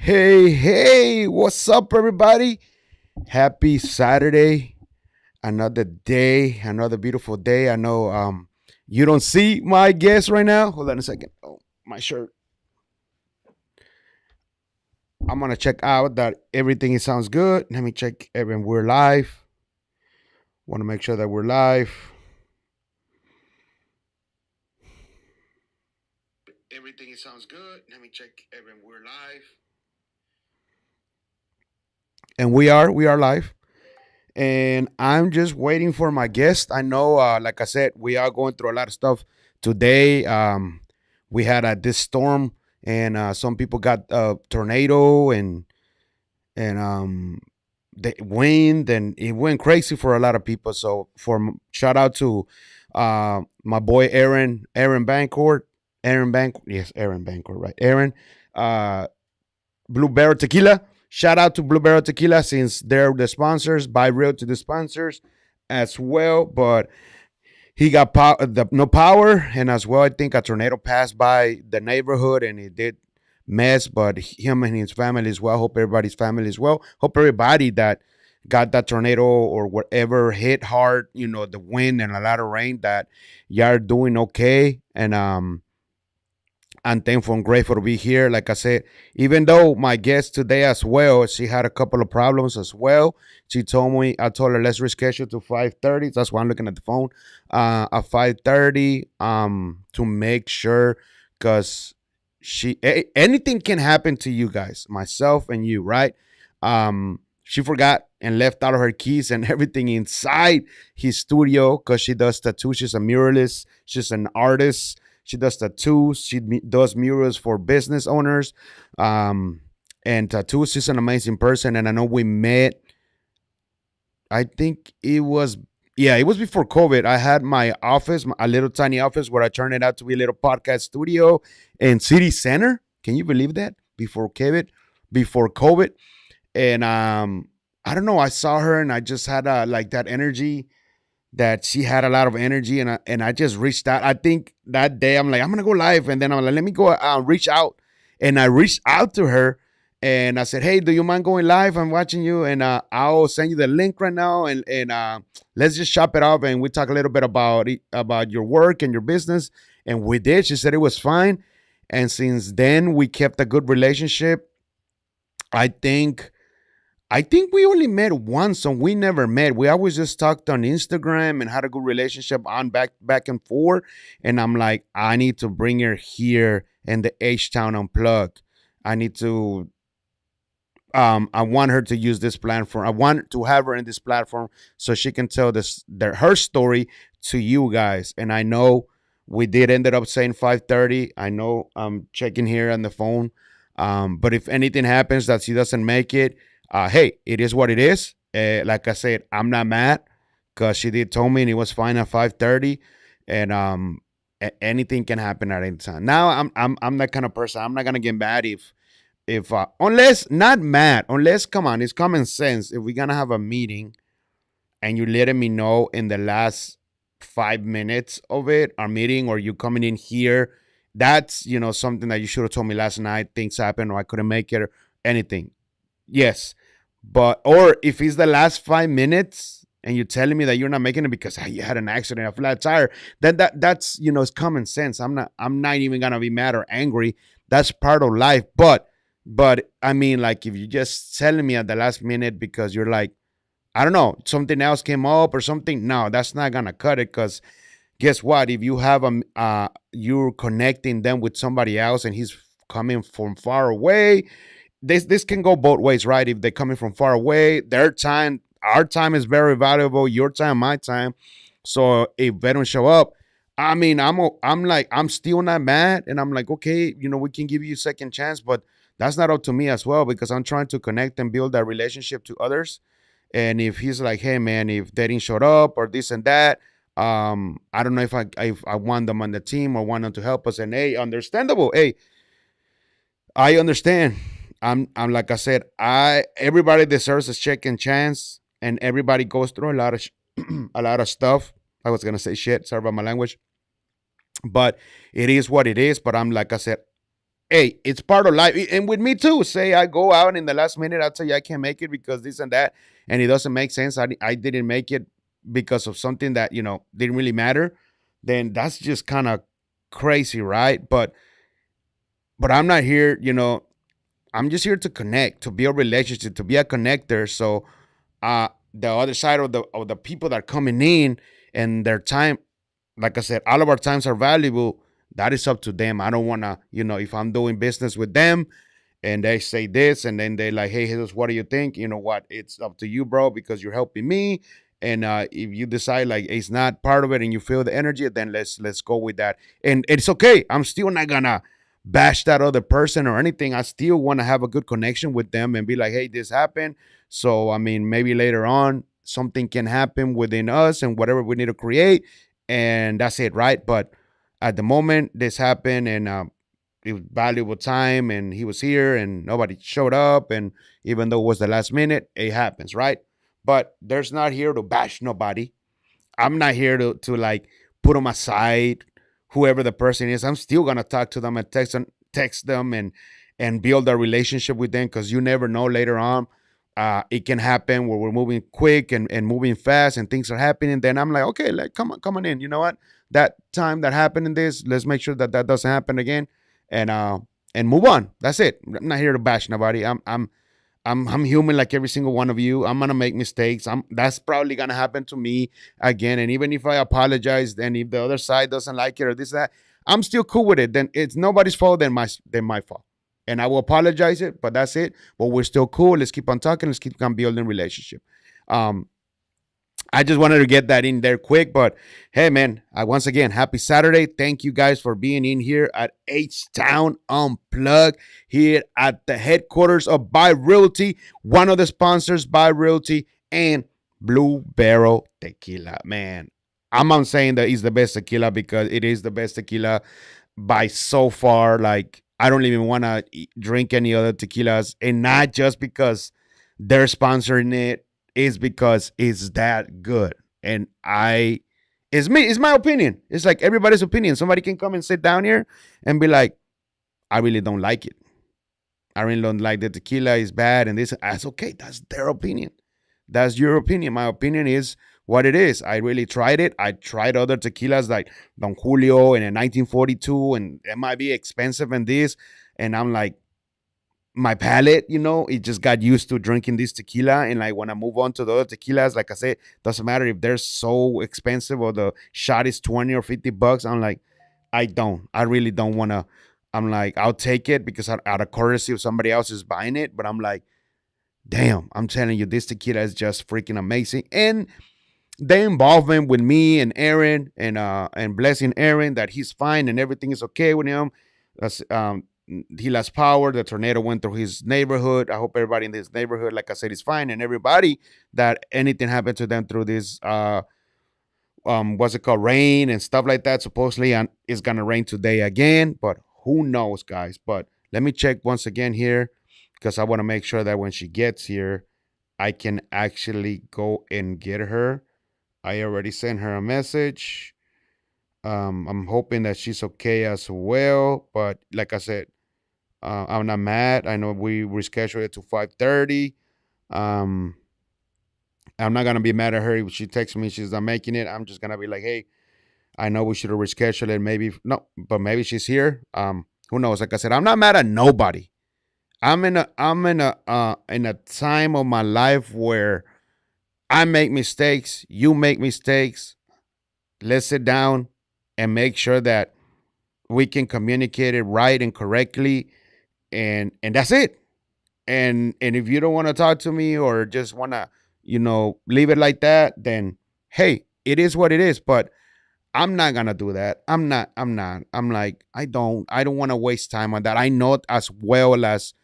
Hey, what's up, everybody? Happy Saturday. Another day, another beautiful day. I know you don't see my guest right now. Hold on a second. Oh, my shirt. I'm gonna check out that everything sounds good. Let me check everything. We're live. Want to make sure that we're live. Everything sounds good. Let me check everything. We're live. And we are live. And I'm just waiting for my guest. I know, like I said, we are going through a lot of stuff today. We had this storm, and some people got tornado and the wind, and it went crazy for a lot of people. So, shout out to my boy Aaron Bancourt, yes, Aaron Bancourt, right? Aaron, uh, Blue Barrel Tequila. Shout out to Blue Barrel Tequila since they're the sponsors. Buy real to the sponsors as well. But he got no power, and as well, I think a tornado passed by the neighborhood and it did mess. But him and his family as well. Hope everybody's family as well. Hope everybody that got that tornado or whatever hit hard, the wind and a lot of rain, that y'all doing okay. And I'm thankful and grateful to be here. Like I said, even though my guest today as well, she had a couple of problems as well. She told me, I told her let's reschedule to 5:30. That's why I'm looking at the phone. At 5:30, to make sure, because anything can happen to you guys, myself and you, right? She forgot and left out of her keys and everything inside his studio because she does tattoos. She's a muralist. She's an artist. She does tattoos. She does murals for business owners, and tattoos. She's an amazing person, and I know we met. I think it was before COVID. I had my office, a little tiny office where I turned it out to be a little podcast studio in City Center. Can you believe that? Before COVID, and I don't know. I saw her, and I just had like that energy, that she had a lot of energy, and I just reached out. I think that day I'm like, I'm gonna go live, and then I'm like, let me go reach out, and I reached out to her, and I said, hey, do you mind going live? I'm watching you, and I'll send you the link right now, and let's just chop it up, and we talk a little bit about your work and your business, and we did. She said it was fine, and since then we kept a good relationship. I think I think we only met once, so we never met. We always just talked on Instagram and had a good relationship on back and forth. And I'm like, I need to bring her here in the H Town Unplugged. I need to I want her to use this platform. I want to have her in this platform so she can tell her story to you guys. And I know we did ended up saying 5:30. I know I'm checking here on the phone. But if anything happens that she doesn't make it, hey, it is what it is. Like I said, I'm not mad because she did tell me and it was fine at 5:30, and anything can happen at any time. Now I'm that kind of person. I'm not gonna get mad if unless not mad, unless, come on, it's common sense. If we're gonna have a meeting and you letting me know in the last 5 minutes of it, our meeting, or you coming in here, that's something that you should have told me last night. Things happened, or I couldn't make it, or anything. Yes, but or if it's the last 5 minutes and you're telling me that you're not making it because you had an accident, a flat tire, then that's it's common sense. I'm not even gonna be mad or angry. That's part of life. But I mean, like, if you just telling me at the last minute because you're like, I don't know, something else came up or something, no, that's not gonna cut it. Because guess what? If you have you're connecting them with somebody else and he's coming from far away, this can go both ways, right? If they're coming from far away, our time is very valuable. Your time, my time. So if they don't show up, I mean, I'm still not mad, and I'm like, okay, we can give you a second chance, but that's not up to me as well because I'm trying to connect and build that relationship to others. And if he's like, hey man, if they didn't show up or this and that, I don't know if I want them on the team or want them to help us. And hey, understandable. Hey, I understand. I'm like I said, I everybody deserves a second chance, and everybody goes through a lot of a lot of stuff. I was gonna say shit. Sorry about my language, but it is what it is. But I'm like I said, hey, it's part of life. And with me too, say I go out in the last minute, I'll tell you I can't make it because this and that, and it doesn't make sense. I didn't make it because of something that, didn't really matter. Then that's just kind of crazy, right? But I'm not here, I'm just here to connect, to build relationship, to be a connector. So the other side of the people that are coming in and their time, like I said, all of our times are valuable. That is up to them. I don't wanna, if I'm doing business with them and they say this and then they like, hey, Jesus, what do you think? You know what? It's up to you, bro, because you're helping me. And if you decide like it's not part of it and you feel the energy, then let's go with that. And it's okay. I'm still not gonna bash that other person or anything. I still want to have a good connection with them and be like, hey, this happened. So I mean, maybe later on something can happen within us and whatever we need to create, and that's it, right? But at the moment, this happened, and it was valuable time, and he was here, and nobody showed up, and even though it was the last minute, it happens, right? But there's not here to bash nobody. I'm not here to like put them aside, whoever the person is. I'm still gonna talk to them and text them and build a relationship with them because you never know later on. It can happen where we're moving quick and moving fast and things are happening. Then I'm like, okay, like come on in. You know what? That time that happened in this, let's make sure that that doesn't happen again, and uh and move on. That's it. I'm not here to bash nobody. I'm human like every single one of you. I'm gonna make mistakes. That's probably gonna happen to me again. And even if I apologize, then if the other side doesn't like it or this that, I'm still cool with it. Then it's nobody's fault than my fault. And I will apologize it, but that's it. But we're still cool. Let's keep on talking. Let's keep on building relationship. Um, I just wanted to get that in there quick. But hey, man, once again, happy Saturday. Thank you guys for being in here at H Town Unplugged here at the headquarters of Buy Realty, one of the sponsors, Buy Realty, and Blue Barrel Tequila. Man, I'm not saying that it's the best tequila because it is the best tequila by so far. Like, I don't even want to drink any other tequilas, and not just because they're sponsoring it, is because it's that good. And it's my opinion. It's like everybody's opinion. Somebody can come and sit down here and be like, I really don't like it. I really don't like the tequila is bad and this. That's okay. That's their opinion. That's your opinion. My opinion is what it is. I really tried it. I tried other tequilas like Don Julio and in 1942, and it might be expensive and this. And I'm like, my palate, it just got used to drinking this tequila. And like when I move on to the other tequilas, like I said, doesn't matter if they're so expensive or the shot is 20 or $50. I'm like, I really don't want to. I'm like, I'll take it because out of courtesy if somebody else is buying it. But I'm like, damn, I'm telling you, this tequila is just freaking amazing. And the involvement with me and Aaron and blessing Aaron that he's fine and everything is okay with him. That's he lost power. The tornado went through his neighborhood. I hope everybody in this neighborhood, like I said, is fine, and everybody that anything happened to them through this what's it called, rain and stuff like that. Supposedly, and it's gonna rain today again, but who knows, guys? But let me check once again here because I want to make sure that when she gets here, I can actually go and get her. I already sent her a message. I'm hoping that she's okay as well. But like I said, I'm not mad. I know we rescheduled it to 5:30. Um, I'm not gonna be mad at her if she texts me she's not making it. I'm just gonna be like, hey, I know we should have rescheduled it. Maybe no, but maybe she's here. Who knows? Like I said, I'm not mad at nobody. I'm in a time of my life where I make mistakes. You make mistakes. Let's sit down and make sure that we can communicate it right and correctly, and that's it. And if you don't want to talk to me or just want to leave it like that, then hey, it is what it is. But I'm not gonna do that. I'm not. I'm like, I don't want to waste time on that. I know as well as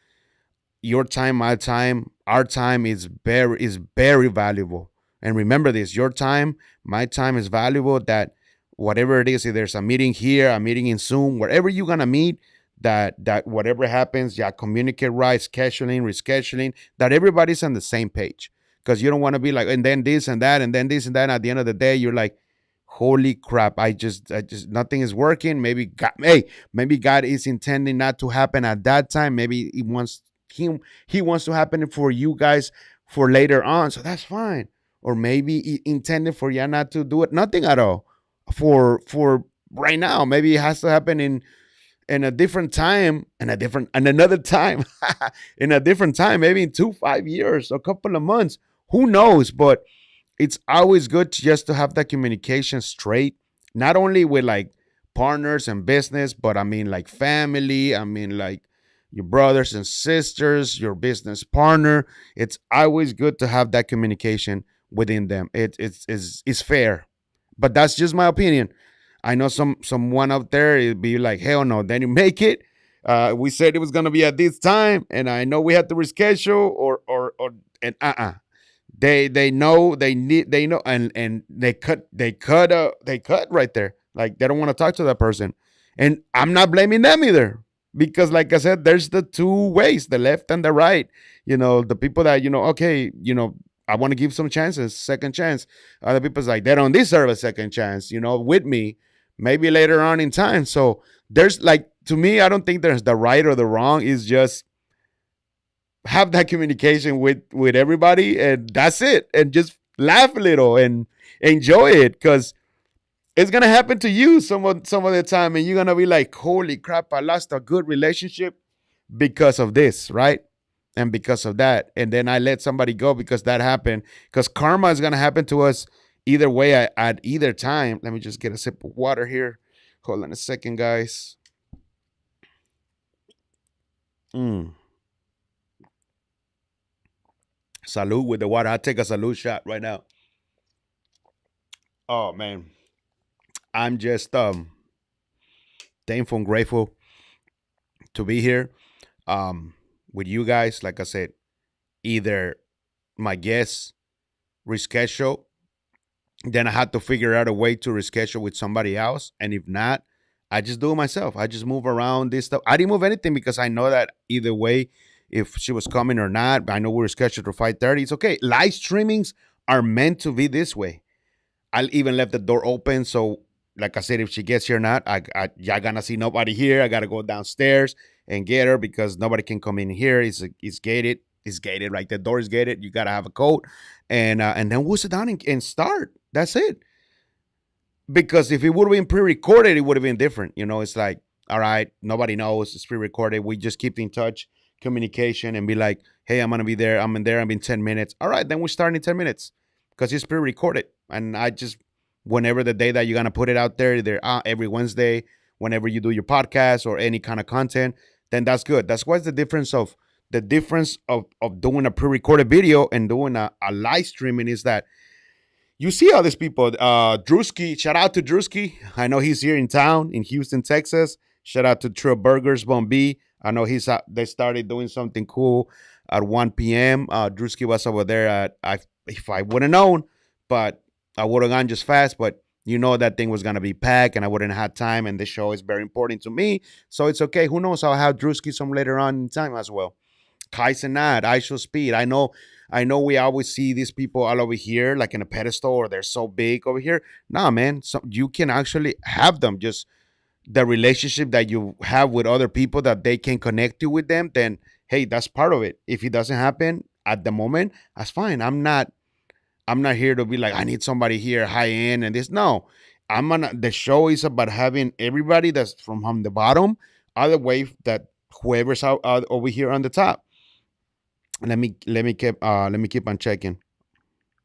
your time, my time, our time is very valuable. And remember this: your time, my time is valuable. That whatever it is, if there's a meeting here, a meeting in Zoom, wherever you're gonna meet, that whatever happens, yeah, communicate right, scheduling, rescheduling, that everybody's on the same page. Because you don't want to be like, and then this and that, and then this and that. And at the end of the day, you're like, holy crap, I just nothing is working. Maybe God is intending not to happen at that time. Maybe he wants to happen for you guys for later on, so that's fine. Or maybe he intended for you not to do it, nothing at all, for right now. Maybe it has to happen in a different time, and a different and another time, in a different time, maybe in 2 5 years, a couple of months, who knows. But it's always good just to have that communication straight, not only with like partners and business, but I mean like family, I mean like your brothers and sisters, your business partner. It's always good to have that communication within them. It's fair, but that's just my opinion. I know someone out there it'd be like, hell no, then you make it. We said it was gonna be at this time, and I know we had to reschedule or and they know they know, and they cut right there. Like they don't want to talk to that person, and I'm not blaming them either, because like I said, there's the two ways, the left and the right. The people that okay, I want to give some chances, second chance. Other people's like they don't deserve a second chance. With me, maybe later on in time. So there's like, to me, I don't think there's the right or the wrong. It's just have that communication with everybody, and that's it, and just laugh a little and enjoy it, because it's gonna happen to you some of the time, and you're gonna be like, holy crap, I lost a good relationship because of this, right? And because of that, and then I let somebody go because that happened, because karma is gonna happen to us either way, at either time. Let me just get a sip of water here. Hold on a second, guys. mm. Salute with the water. I take a salute shot right now. Oh man, I'm just thankful and grateful to be here with you guys. Like I said, either my guests reschedule, then I had to figure out a way to reschedule with somebody else, and if not, I just do it myself. I just move around this stuff. I didn't move anything because I know that either way, if she was coming or not, I know we are scheduled for 5:30. It's okay. Live streamings are meant to be this way. I even left the door open. So, like I said, if she gets here or not, y'all gonna see nobody here. I gotta go downstairs and get her because nobody can come in here. It's gated. It's gated. Right, the door is gated. You gotta have a code, and then we'll sit down and start. That's it. Because if it would have been pre-recorded, it would have been different. It's like, all right, nobody knows it's pre-recorded. We just keep in touch, communication, and be like, hey, I'm gonna be there. I'm in there. I'm in 10 minutes. All right, then we start in 10 minutes because it's pre-recorded, and I just whenever the day that you're gonna put it out there, either every Wednesday, whenever you do your podcast or any kind of content, then that's good. That's what's the difference of doing a pre-recorded video and doing a live streaming is that you see all these people. Drewski, shout out to Drewski. I know he's here in town in Houston, Texas. Shout out to Trill Burgers, Bombi. I know they started doing something cool at 1 p.m. Drewski was over there if I would have known, but I would have gone just fast. But that thing was gonna be packed, and I wouldn't have had time. And this show is very important to me, so it's okay. Who knows? I'll have Drewski some later on in time as well. Kai Cenat, I Show Speed. I know we always see these people all over here, like in a pedestal, or they're so big over here. Nah, man, you can actually have them. Just the relationship that you have with other people, that they can connect you with them, then hey, that's part of it. If it doesn't happen at the moment, that's fine. I'm not here to be like, I need somebody here high end and this. No. The show is about having everybody that's from the bottom, other way that whoever's out over here on the top. Let me keep on checking.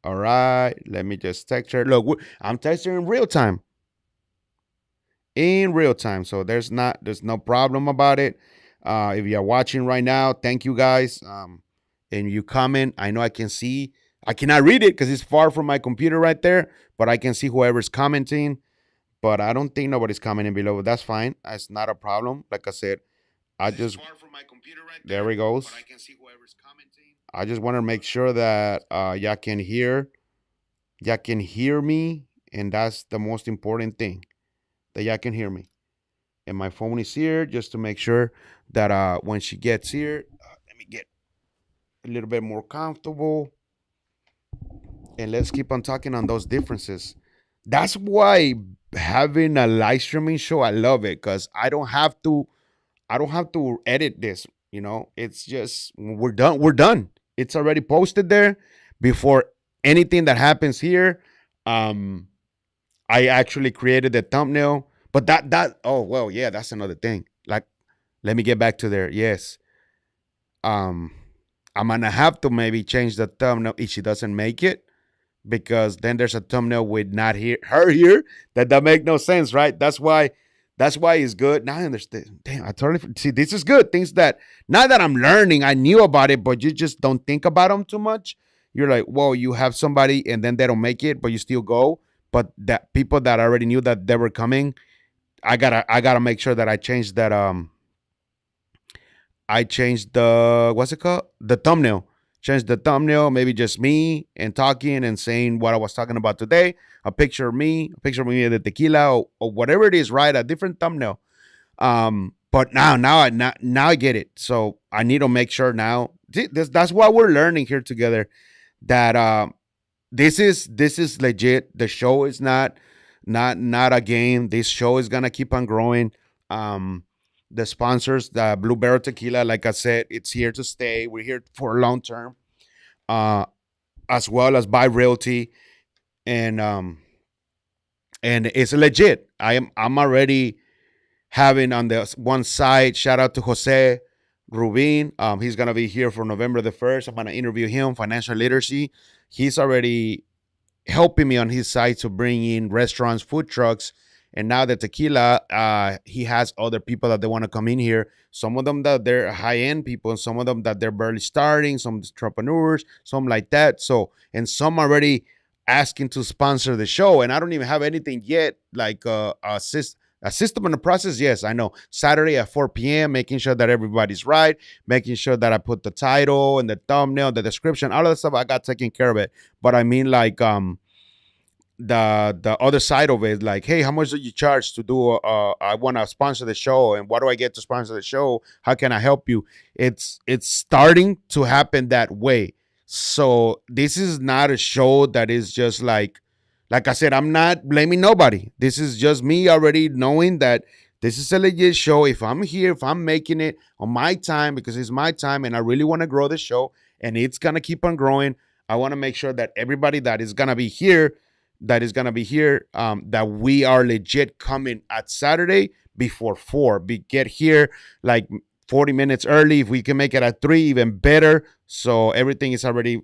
All right, let me just text her. Look, I'm texting in real time, so there's no problem about it. If you're watching right now, thank you guys. And you comment, I know I cannot read it because it's far from my computer right there, but I can see whoever's commenting. But I don't think nobody's commenting below. That's fine. That's not a problem. Like I said, I just there he goes. I just want to make sure that y'all can hear me, and that's the most important thing, that y'all can hear me. And my phone is here just to make sure that when she gets here, let me get a little bit more comfortable, and let's keep on talking on those differences. That's why having a live streaming show, I love it because I don't have to edit this. You know, it's just we're done. We're done. It's already posted there before anything that happens here. Um, I actually created the thumbnail, but that oh well, yeah, that's another thing. Like, let me get back to there. Yes, um, I'm gonna have to maybe change the thumbnail if she doesn't make it because then there's a thumbnail with not here her here that make no sense, right? That's why it's good. Now I understand. Damn, I totally see. This is good. Things that now that I'm learning, I knew about it, but you just don't think about them too much. You're like, whoa, you have somebody and then they don't make it, but you still go. But that people that already knew that they were coming, I gotta make sure that I change that I changed the what's it called? The thumbnail. Changed the thumbnail, maybe just me and talking and saying what I was talking about today. A picture of me at the tequila or whatever it is, right? A different thumbnail. But now I get it. So I need to make sure now. That's what we're learning here together. That this is legit. The show is not a game. This show is gonna keep on growing. Um, the sponsors, the Blue Barrel Tequila, like I said, it's here to stay. We're here for long term, uh, as well as Buy Realty, and it's legit. I'm already having on the one side. Shout out to Jose Rubin. He's gonna be here for November the 1st. I'm gonna interview him. Financial literacy. He's already helping me on his side to bring in restaurants, food trucks, and now the tequila. He has other people that they want to come in here. Some of them that they're high end people, and some of them that they're barely starting. Some entrepreneurs, some like that. So, and some already asking to sponsor the show, and I don't even have anything yet, like a system and a process. Yes, I know. Saturday at 4 p.m., making sure that everybody's right, making sure that I put the title and the thumbnail, the description, all of that stuff. I got taken care of it. But I mean, like, the other side of it, like, hey, how much do you charge to do I want to sponsor the show, and what do I get to sponsor the show? How can I help you? It's starting to happen that way. So this is not a show that is just like I said, I'm not blaming nobody. This is just me already knowing that this is a legit show. If I'm here, if I'm making it on my time, because it's my time and I really want to grow the show and it's going to keep on growing, I want to make sure that everybody that is going to be here, that we are legit coming at Saturday before 4. Get here like 40 minutes early. If we can make it at 3, even better. So everything's already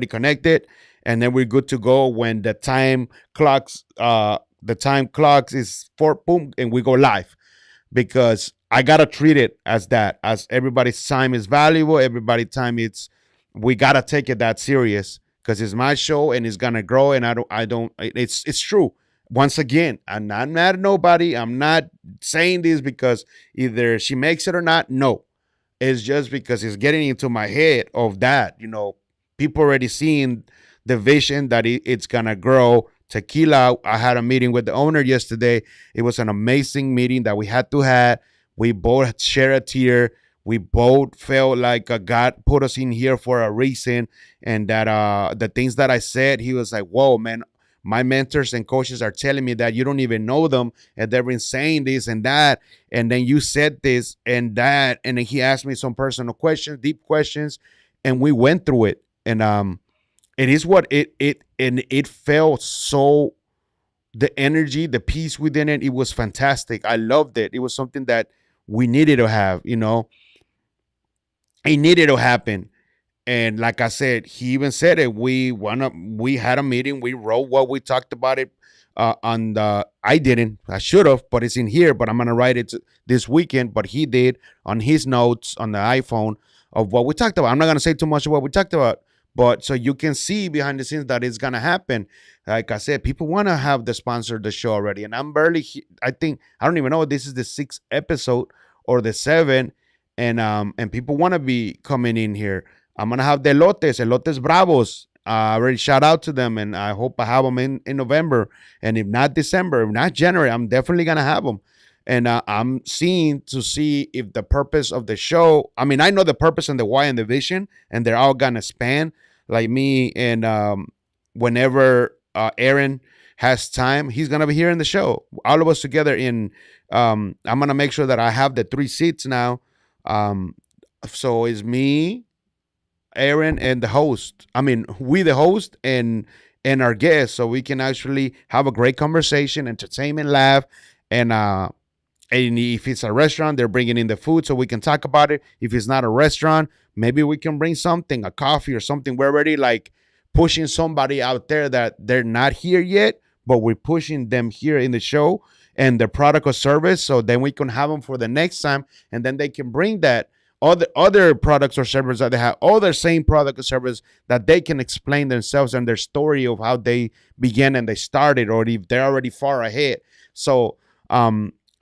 connected, and then we're good to go when the time clocks is 4, boom, and we go live, because I gotta treat it as that, as everybody's time is valuable. Everybody's time, we gotta take it that serious, because it's my show and it's gonna grow. And I don't. It's true. Once again, I'm not mad at nobody. I'm not saying this because either she makes it or not. No, it's just because it's getting into my head of that. People already seeing the vision that it's gonna grow. Tequila. I had a meeting with the owner yesterday. It was an amazing meeting that we had to have. We both share a tear. We both felt like God put us in here for a reason, and that the things that I said, he was like, "Whoa, man." My mentors and coaches are telling me that you don't even know them, and they've been saying this and that, and then you said this and that, and then he asked me some personal questions, deep questions, and we went through it. And it is what it felt so, the energy, the peace within it, it was fantastic. I loved it. It was something that we needed to have. It needed to happen. And like I said, he even said it. We had a meeting. We wrote what we talked about it on the. I didn't. I should have, but it's in here. But I'm gonna write it this weekend. But he did on his notes on the iPhone of what we talked about. I'm not gonna say too much of what we talked about, but so you can see behind the scenes that it's gonna happen. Like I said, people want to have the sponsor the show already, and I'm barely. I think I don't even know if this is the 6th episode or the 7th, and people want to be coming in here. I'm gonna have the Elotes Bravos. I already shout out to them, and I hope I have them in November, and if not December, if not January, I'm definitely gonna have them. And I'm seeing to see if the purpose of the show. I mean, I know the purpose and the why and the vision, and they're all gonna span like me. And whenever Aaron has time, he's gonna be here in the show. All of us together. I'm gonna make sure that I have the three seats now. Um, so it's me, Aaron, and the host. I mean, we the host and our guests, so we can actually have a great conversation, entertainment, laugh, and if it's a restaurant, they're bringing in the food so we can talk about it. If it's not a restaurant, maybe we can bring something, a coffee or something. We're already like pushing somebody out there that they're not here yet, but we're pushing them here in the show and their product or service. So then we can have them for the next time, and then they can bring that other products or services that they have, all their same product or service that they can explain themselves and their story of how they began and they started, or if they're already far ahead. So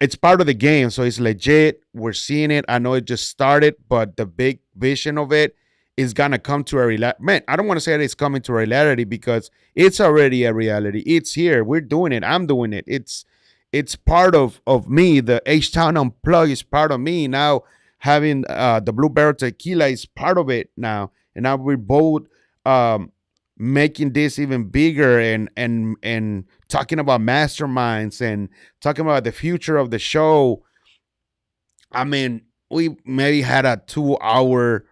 it's part of the game. So it's legit. We're seeing it. I know it just started, but the big vision of it is gonna come to a reality. Man, I don't want to say that it's coming to a reality because it's already a reality. It's here. We're doing it. I'm doing it. It's part of me. The H Town Unplugged is part of me now. Having the Blue Barrel Tequila is part of it now, and now we're both um, making this even bigger and talking about masterminds and talking about the future of the show. I mean, we maybe had a 2 hour,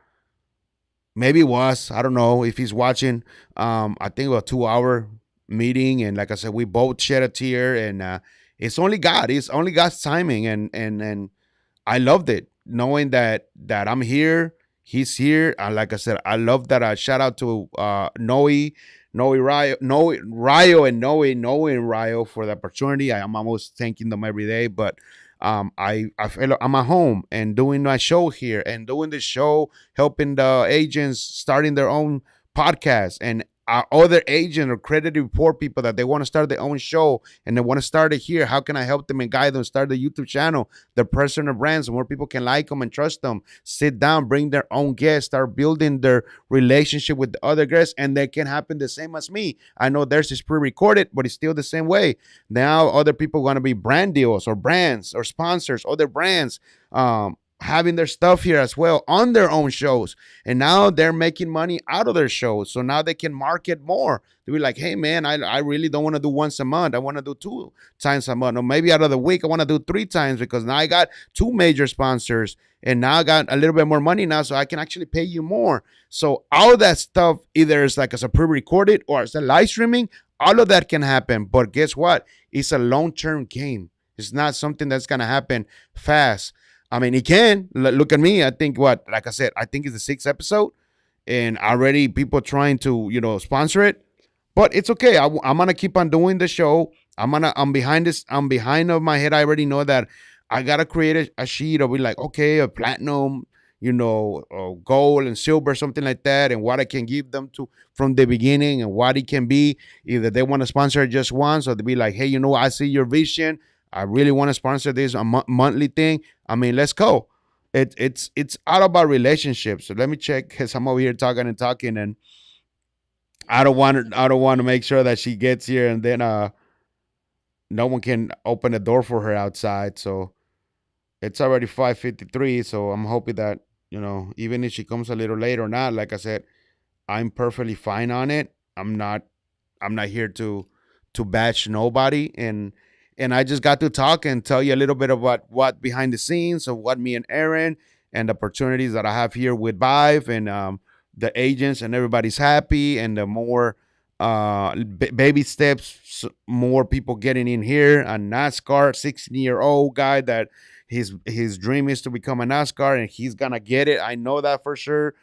maybe it was, I don't know if he's watching. I think a 2 hour meeting, and like I said, we both shed a tear, and it's only God. It's only God's timing, and I loved it knowing that I'm here. He's here, and like I said, I love that. I shout out to Noe Rio, and Noe and Rio for the opportunity. I am almost thanking them every day, but I feel I'm at home and doing my show here and doing the show, helping the agents starting their own podcast and other agent or credit report people that they want to start their own show and they want to start it here. How can I help them and guide them start the YouTube channel, their personal brands, more people can like them and trust them, sit down, bring their own guests, start building their relationship with the other guests, and they can happen the same as me. I know theirs is pre-recorded, but it's still the same way. Now other people want to be brand deals or brands or sponsors, other brands, having their stuff here as well on their own shows. And now they're making money out of their shows. So now they can market more. They'll be like, hey, man, I really don't want to do once a month. I want to do 2 times a month. Or maybe out of the week, I want to do 3 times because now I got two major sponsors. And now I got a little bit more money now, so I can actually pay you more. So all of that stuff, either it's like as a pre-recorded or as a live streaming, all of that can happen. But guess what? It's a long-term game. It's not something that's going to happen fast. I mean, he can. Look at me. I think like I said, I think it's the sixth episode, and already people trying to, sponsor it. But it's okay. I'm gonna keep on doing the show. I'm behind this. I'm behind of my head. I already know that I gotta create a sheet of be like, okay, a platinum, gold and silver, something like that, and what I can give them to from the beginning and what it can be. Either they want to sponsor just once, or they be like, hey, I see your vision. I really want to sponsor this a monthly thing. I mean, let's go. It's all about relationships. So let me check because I'm over here talking, and I don't want to make sure that she gets here and then no one can open the door for her outside. So it's already 5:53. So I'm hoping that even if she comes a little late or not, like I said, I'm perfectly fine on it. I'm not here to bash nobody, and I just got to talk and tell you a little bit about what behind the scenes of what me and Aaron and the opportunities that I have here with Vive and the agents, and everybody's happy, and the more baby steps, more people getting in here. A NASCAR 16-year-old guy that his dream is to become a NASCAR, and he's gonna get it. I know that for sure.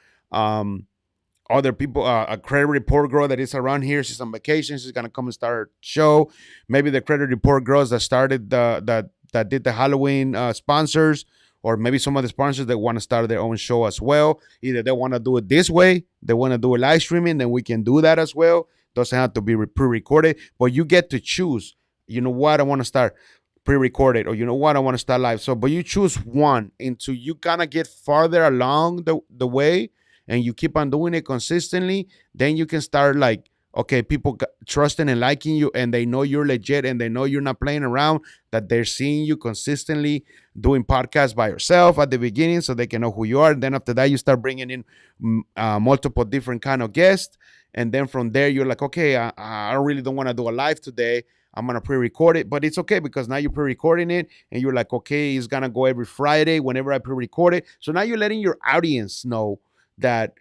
Other people, a credit report girl that is around here, she's on vacation, she's gonna come and start a show. Maybe the credit report girls that started that did the Halloween sponsors, or maybe some of the sponsors that want to start their own show as well. Either they want to do it this way, they want to do a live streaming, then we can do that as well. Doesn't have to be pre-recorded, but you get to choose. You know what, I want to start pre-recorded, or you know what, I want to start live. So but you choose one until you kind of get farther along the way, and you keep on doing it consistently. Then you can start like, okay, people trusting and liking you, and they know you're legit, and they know you're not playing around, that they're seeing you consistently doing podcasts by yourself at the beginning so they can know who you are. And then after that, you start bringing in multiple different kind of guests. And then from there, you're like, okay, I really don't want to do a live today. I'm gonna pre-record it, but it's okay because now you're pre-recording it, and you're like, okay, it's gonna go every Friday whenever I pre-record it. So now you're letting your audience know that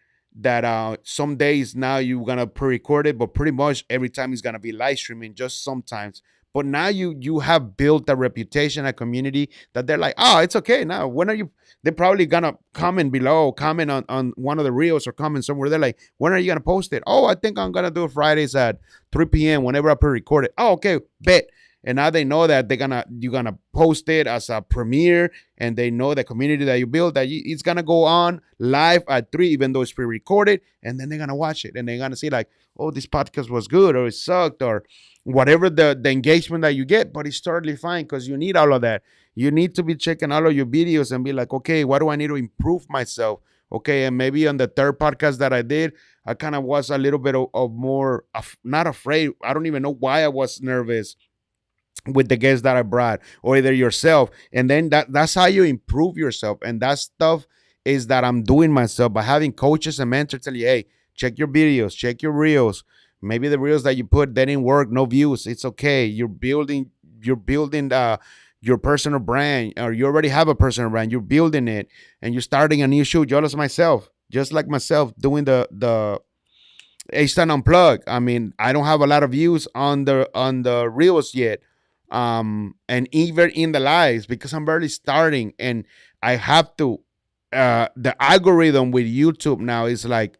some days now you're gonna pre-record it, but pretty much every time it's gonna be live streaming, just sometimes. But now you have built a reputation, a community that they're like, oh, it's okay now. When are you? They're probably gonna comment below, comment on one of the reels or comment somewhere. They're like, when are you gonna post it? Oh, I think I'm gonna do it Fridays at 3 p.m. whenever I pre-record it. Oh, okay, bet. And now they know that you're gonna post it as a premiere, and they know the community that you build that it's gonna go on live at 3, even though it's pre-recorded, and then they're gonna watch it and they're gonna see like, oh, this podcast was good or it sucked or whatever the engagement that you get. But it's totally fine because you need all of that. You need to be checking all of your videos and be like, okay, what do I need to improve myself? Okay, and maybe on the third podcast that I did, I kind of was a little bit of more not afraid. I don't even know why I was nervous with the guests that I brought, or either yourself. And then that's how you improve yourself. And that stuff is that I'm doing myself by having coaches and mentors tell you, hey, check your videos, check your reels. Maybe the reels that you put they didn't work, no views. It's okay. You're building your personal brand, or you already have a personal brand. You're building it, and you're starting a new show. Just like myself, doing the H-Town Unplugged. I mean, I don't have a lot of views on the reels yet, and even in the lives because I'm barely starting, and I have to. The algorithm with YouTube now is like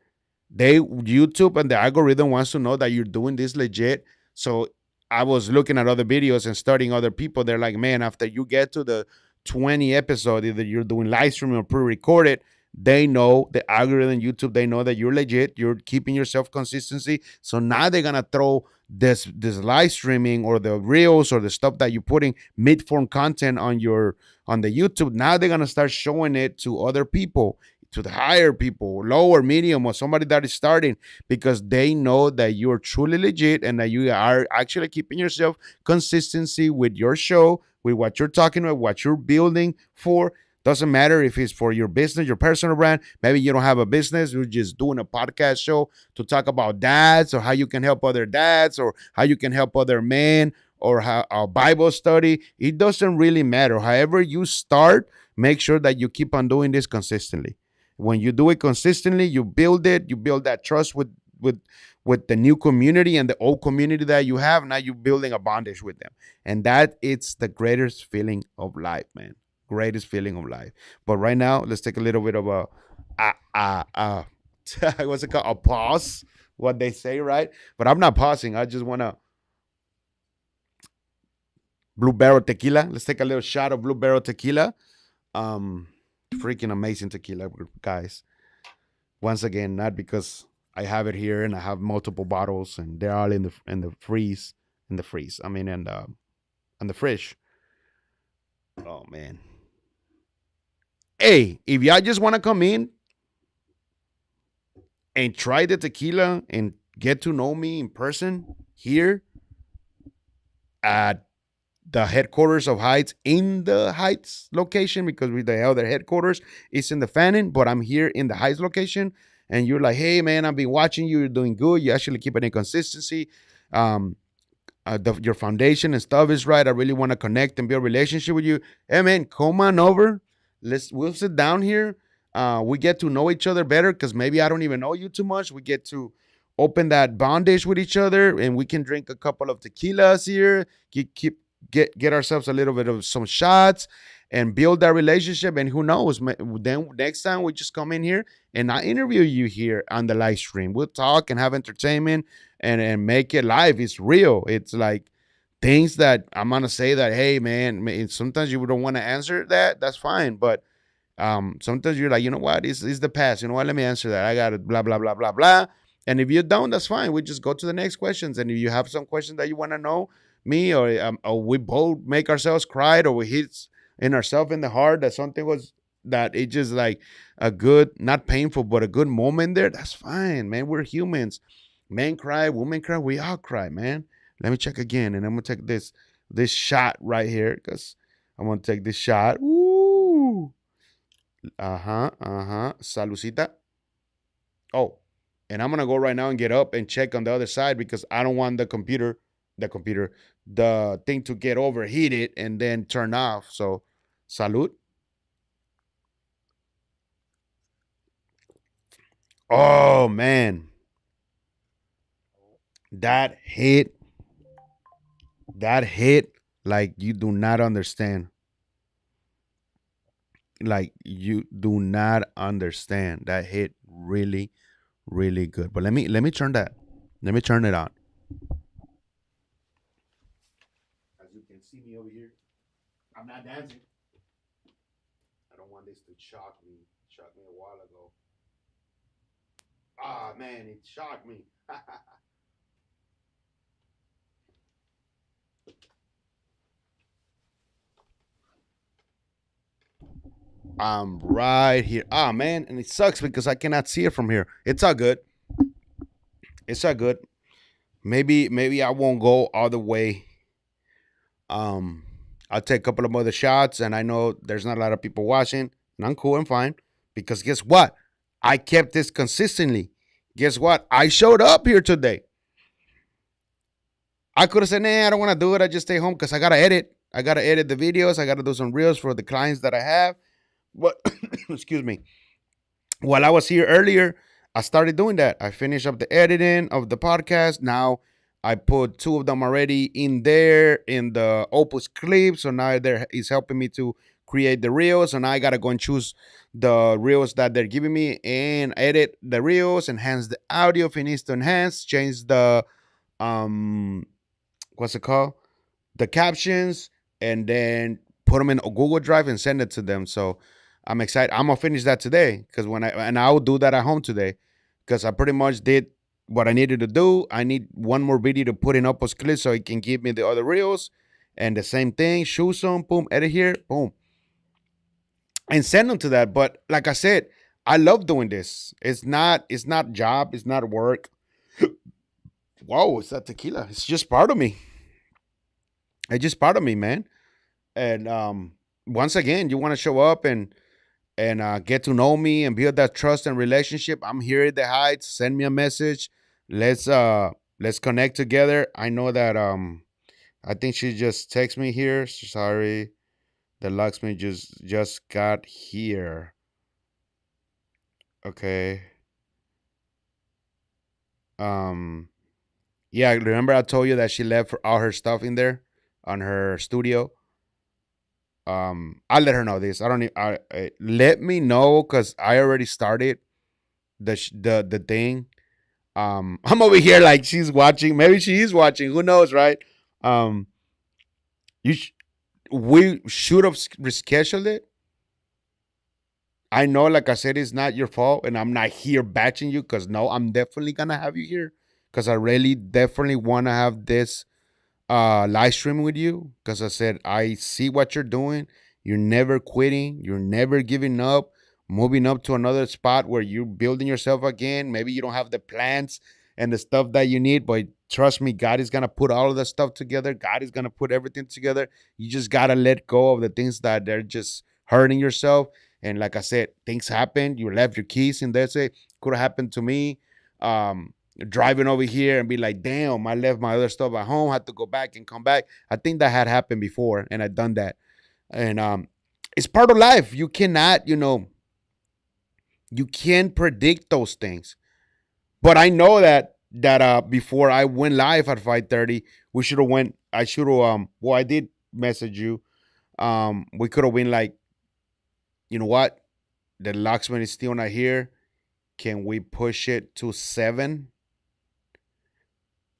YouTube and the algorithm wants to know that you're doing this legit. So I was looking at other videos and studying other people. They're like, man, after you get to the 20 episode, either you're doing live streaming or pre-recorded, they know the algorithm YouTube, they know that you're legit, you're keeping yourself consistency. So now they're gonna throw this live streaming or the reels or the stuff that you're putting mid-form content on the YouTube. Now they're gonna start showing it to other people, to the higher people, lower, medium, or somebody that is starting, because they know that you're truly legit and that you are actually keeping yourself consistency with your show, with what you're talking about, what you're building for. Doesn't matter if it's for your business, your personal brand. Maybe you don't have a business. You're just doing a podcast show to talk about dads, or how you can help other dads, or how you can help other men, or how a Bible study. It doesn't really matter. However you start, make sure that you keep on doing this consistently. When you do it consistently, you build it. You build that trust with the new community and the old community that you have. Now you're building a bondage with them, and that it's the greatest feeling of life, man. Greatest feeling of life. But right now, let's take a little bit of a what's it called? A pause. What they say, right? But I'm not pausing. I just wanna Blue Barrel tequila. Let's take a little shot of Blue Barrel tequila. Um, Freaking amazing tequila, guys. Once again, not because I have it here and I have multiple bottles and they're all in the freeze. I mean, in the fridge. Oh man. Hey, if y'all just want to come in and try the tequila and get to know me in person here at the headquarters of Heights, in the Heights location, because we the other headquarters is in the Fannin, but I'm here in the Heights location. And you're like, hey man, I've been watching you. You're doing good. You actually keep it in consistency. Um, your foundation and stuff is right. I really want to connect and build a relationship with you. Hey man, come on over. We'll sit down here. We get to know each other better because maybe I don't even know you too much. We get to open that bondage with each other, and we can drink a couple of tequilas here. Get ourselves a little bit of some shots and build that relationship. And who knows? Then next time we just come in here and I interview you here on the live stream. We'll talk and have entertainment and make it live. It's real. It's like things that I'm gonna say that, hey man, sometimes you don't want to answer that. That's fine. But sometimes you're like, you know what? It's the past. You know what? Let me answer that. I got it. Blah blah blah blah blah. And if you don't, that's fine. We just go to the next questions. And if you have some questions that you want to know me, or we both make ourselves cry, or we hit in ourselves in the heart that something was that it just like a good, not painful, but a good moment there, that's fine, man. We're humans. Men cry, women cry, we all cry, man. Let me check again, and I'm gonna take this shot right here because I'm gonna take this shot. Ooh, Salucita. Oh, and I'm gonna go right now and get up and check on the other side because I don't want the thing to get overheated and then turn off. So, salute. Oh man, that hit, that hit like you do not understand. Like you do not understand. That hit really, really good. But let me turn that. Let me turn it on. As you can see me over here, I'm not dancing. I don't want this to shock me. It shocked me a while ago. Ah man, it shocked me. I'm right here. Ah man, and it sucks because I cannot see it from here. It's all good. It's all good. Maybe I won't go all the way. Um, I'll take a couple of other shots, and I know there's not a lot of people watching, and I'm cool and fine because guess what? I kept this consistently. Guess what? I showed up here today. I could have said, nah, I don't want to do it. I just stay home because I gotta edit. I gotta edit the videos. I gotta do some reels for the clients that I have. But excuse me. While I was here earlier, I started doing that. I finished up the editing of the podcast. Now I put two of them already in there in the Opus clip. So now there is helping me to create the reels. So now I gotta go and choose the reels that they're giving me and edit the reels, enhance the audio if it needs to enhance, change the um what's it called? The captions, and then put them in a Google Drive and send it to them. So I'm excited. I'm gonna finish that today because I will do that at home today because I pretty much did what I needed to do. I need one more video to put in Uppo's clip so it can give me the other reels, and the same thing. Shoot some, boom, edit here, boom, and send them to that. But like I said, I love doing this. It's not job. It's not work. Whoa, it's that tequila. It's just part of me. It's just part of me, man. And once again, you want to show up and get to know me and build that trust and relationship. I'm here at the Heights. Send me a message. Let's connect together. I know that I think she just texted me here. Sorry, the Luxme just got here. Okay. Um yeah, remember I told you that she left all her stuff in there on her studio. I'll let her know this. I don't need. Let me know because I already started the thing. I'm over here like she's watching. Maybe she is watching. Who knows, right? Um, you sh- we should have rescheduled it. I know, like I said, it's not your fault, and I'm not here batching you because no, I'm definitely gonna have you here because I really definitely want to have this live stream with you because I said I see what you're doing. You're never quitting. You're never giving up. Moving up to another spot where you're building yourself again. Maybe you don't have the plans and the stuff that you need, but trust me, God is gonna put all of the stuff together. God is gonna put everything together. You just gotta let go of the things that they're just hurting yourself. And like I said, things happen. You left your keys in there. Say could have happened to me. Driving over here and be like, damn, I left my other stuff at home, had to go back and come back. I think that had happened before and I'd done that. And it's part of life. You cannot, you can't predict those things. But I know that before I went live at 5:30, we should have went I should have well I did message you. We could have been like, you know what? The locksmith is still not here. Can we push it to 7?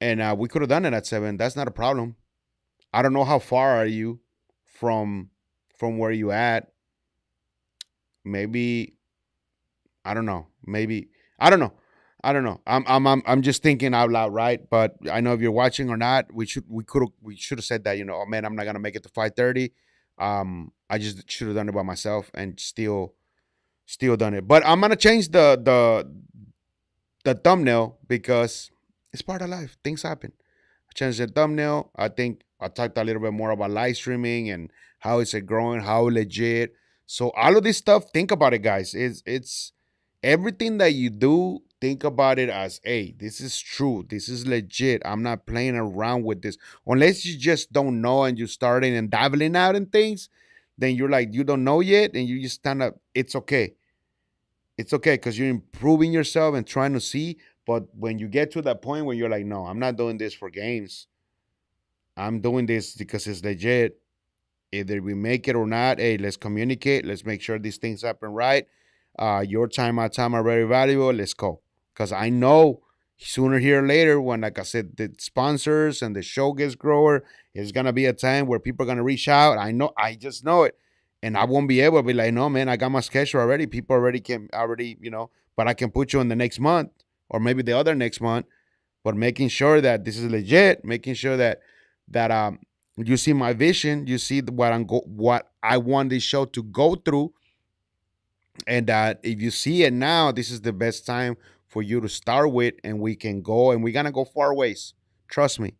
And we could have done it at 7. That's not a problem. I don't know how far are you from where you at. Maybe I don't know. Maybe I don't know. I don't know. I'm just thinking out loud, right? But I know if you're watching or not, we should have said that. Oh man, I'm not gonna make it to 5:30. I just should have done it by myself and still done it. But I'm gonna change the thumbnail because It's part of life. Things happen. I changed the thumbnail. I think I talked a little bit more about live streaming and how is it growing, how legit. So all of this stuff, think about it, guys. It's everything that you do, think about it as, hey, this is true. This is legit. I'm not playing around with this. Unless you just don't know and you're starting and dabbling out in things, then you're like, you don't know yet, and you just kind of, it's okay. It's okay because you're improving yourself and trying to see. But when you get to that point where you're like, no, I'm not doing this for games. I'm doing this because it's legit. Either we make it or not, hey, let's communicate. Let's make sure these things happen right. Your time, my time are very valuable. Let's go. Because I know sooner here or later, when, like I said, the sponsors and the show gets grower, it's going to be a time where people are going to reach out. I know, I just know it. And I won't be able to be like, no, man, I got my schedule already. People already can, already, but I can put you in the next month or maybe the other next month. But making sure that this is legit, making sure that you see my vision, you see what I want this show to go through, and that if you see it now, this is the best time for you to start with, and we can go, and we're gonna go far ways. Trust me,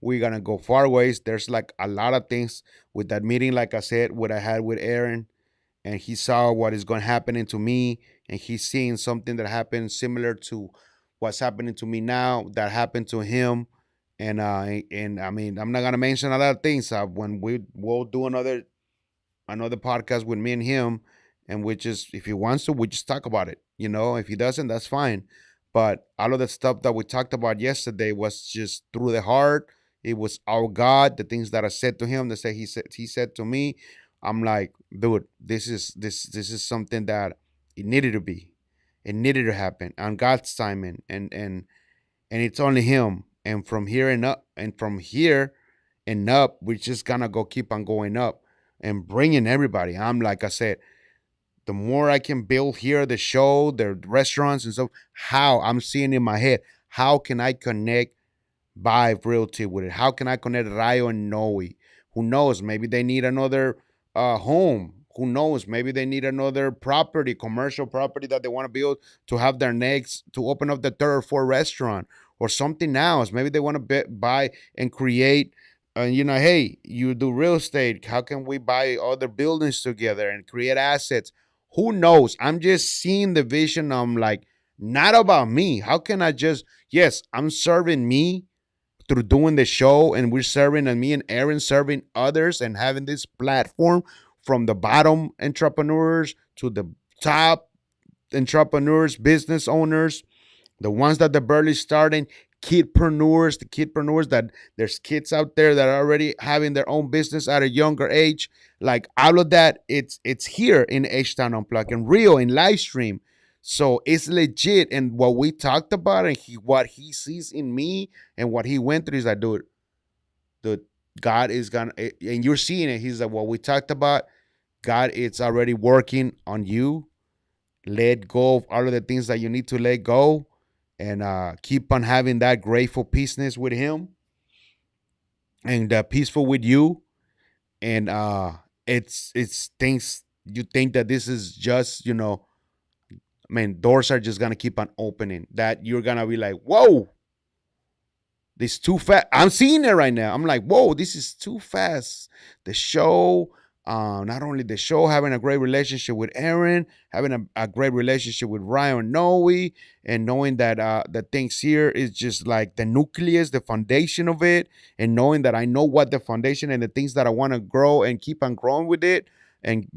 we're gonna go far ways. There's like a lot of things with that meeting, like I said, what I had with Aaron, and he saw what is going to happen to me, and he's seeing something that happened similar to what's happening to me now that happened to him. And I mean, I'm not gonna mention a lot of things. When we'll do another podcast with me and him, and we just, if he wants to, we just talk about it. If he doesn't, that's fine. But all of the stuff that we talked about yesterday was just through the heart. It was our God, the things that I said to him, he said to me. I'm like, dude, this is something that it needed to be. It needed to happen on God's timing, and it's only him. And from here and up, and from here and up, we're just gonna go keep on going up and bringing everybody. I'm like I said, the more I can build here, the show, the restaurants and stuff, how I'm seeing in my head, how can I connect Vibe Realty with it? How can I connect Rayo and Noe? Who knows? Maybe they need another home. Who knows? Maybe they need another property, commercial property that they want to build to have their next, to open up the third or fourth restaurant or something else. Maybe they want to buy and create. Hey, you do real estate. How can we buy other buildings together and create assets? Who knows? I'm just seeing the vision. I'm like, not about me. How can I just, yes, I'm serving me through doing the show, and we're serving, and me and Aaron serving others, and having this platform from the bottom entrepreneurs to the top entrepreneurs, business owners, the ones that are barely starting, kidpreneurs, the kidpreneurs that there's kids out there that are already having their own business at a younger age. Like all of that, it's here in H Town Unplugged and real in live stream. So it's legit. And what we talked about, and what he sees in me and what he went through is like, dude, God is gonna, and you're seeing it. He's like, what we talked about, God, it's already working on you. Let go of all of the things that you need to let go, and keep on having that grateful peaceness with him, and peaceful with you. And it's things you think that this is just, man, doors are just gonna keep on opening, that you're gonna be like, whoa, this too fast. I'm seeing it right now. I'm like, whoa, this is too fast. The show, not only the show, having a great relationship with Aaron, having a great relationship with Ryan Noe, and knowing that the things here is just like the nucleus, the foundation of it, and knowing that I know what the foundation and the things that I want to grow and keep on growing with it, and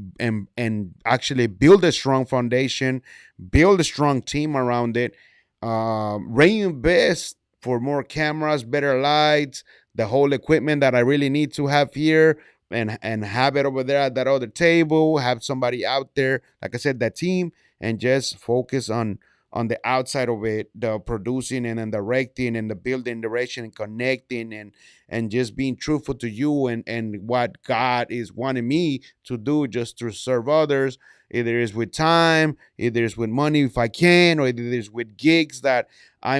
actually build a strong foundation, build a strong team around it, reinvest for more cameras, better lights, the whole equipment that I really need to have here, and have it over there at that other table, have somebody out there, like I said, that team, and just focus on the outside of it, the producing and then directing and the building direction and connecting, and just being truthful to you, and what God is wanting me to do, just to serve others. Either it's with time, either it's with money if I can, or either it's with gigs that I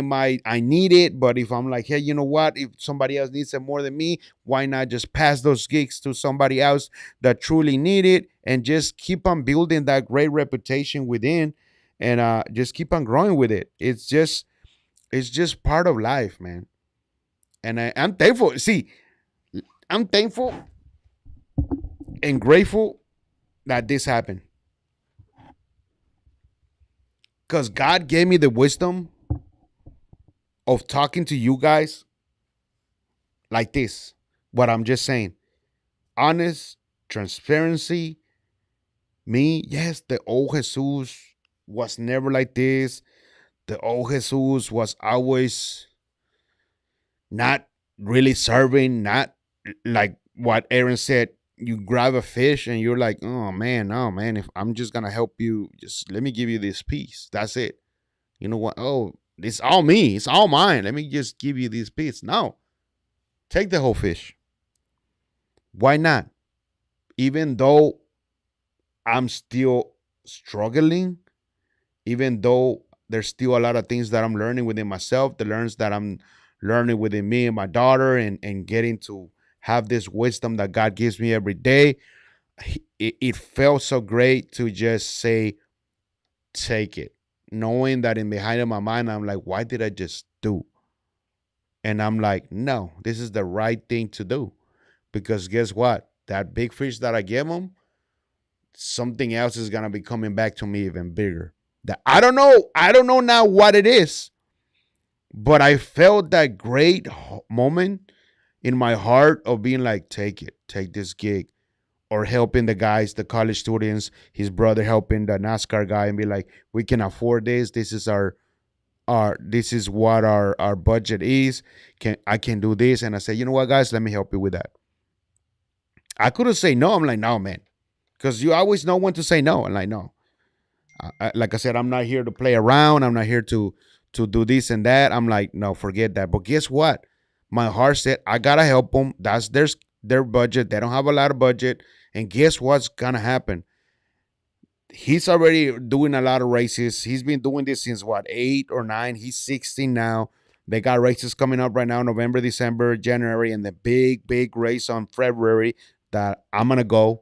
need it. But if I'm like, hey, you know what? If somebody else needs it more than me, why not just pass those gigs to somebody else that truly need it, and just keep on building that great reputation within, and just keep on growing with it. It's just It's just part of life, man. And I'm thankful. See, I'm thankful and grateful that this happened because God gave me the wisdom of talking to you guys like this. What I'm just saying, honest, transparency. Me, yes, the old Jesus was never like this. The old Jesus was always not really serving, not like what Aaron said. You grab a fish and you're like, oh man, if I'm just gonna help you, just let me give you this piece. That's it. You know what? Oh, it's all me. It's all mine. Let me just give you this piece. No, take the whole fish. Why not? Even though I'm still struggling, even though there's still a lot of things that I'm learning within myself, the learns that I'm learning within me and my daughter, and getting to have this wisdom that God gives me every day. It felt so great to just say, take it, knowing that in behind of my mind, I'm like, why did I just do? And I'm like, no, this is the right thing to do. Because guess what? That big fish that I gave him, something else is gonna be coming back to me even bigger. That I don't know now what it is, but I felt that great moment in my heart of being like, take it, take this gig, or helping the guys, the college students, his brother helping the NASCAR guy, and be like, we can afford this. This is our this is what our budget is. I can do this, and I say, you know what, guys, let me help you with that. I could have said no. I'm like, no, man, because you always know when to say no. I'm like, no. Like I said, I'm not here to play around. I'm not here to do this and that. I'm like, no, forget that. But guess what? My heart said I gotta help them. That's their budget. They don't have a lot of budget. And guess what's gonna happen? He's already doing a lot of races. He's been doing this since what, 8 or 9. He's 16 now. They got races coming up right now, November, December, January, and the big race on February that I'm gonna go.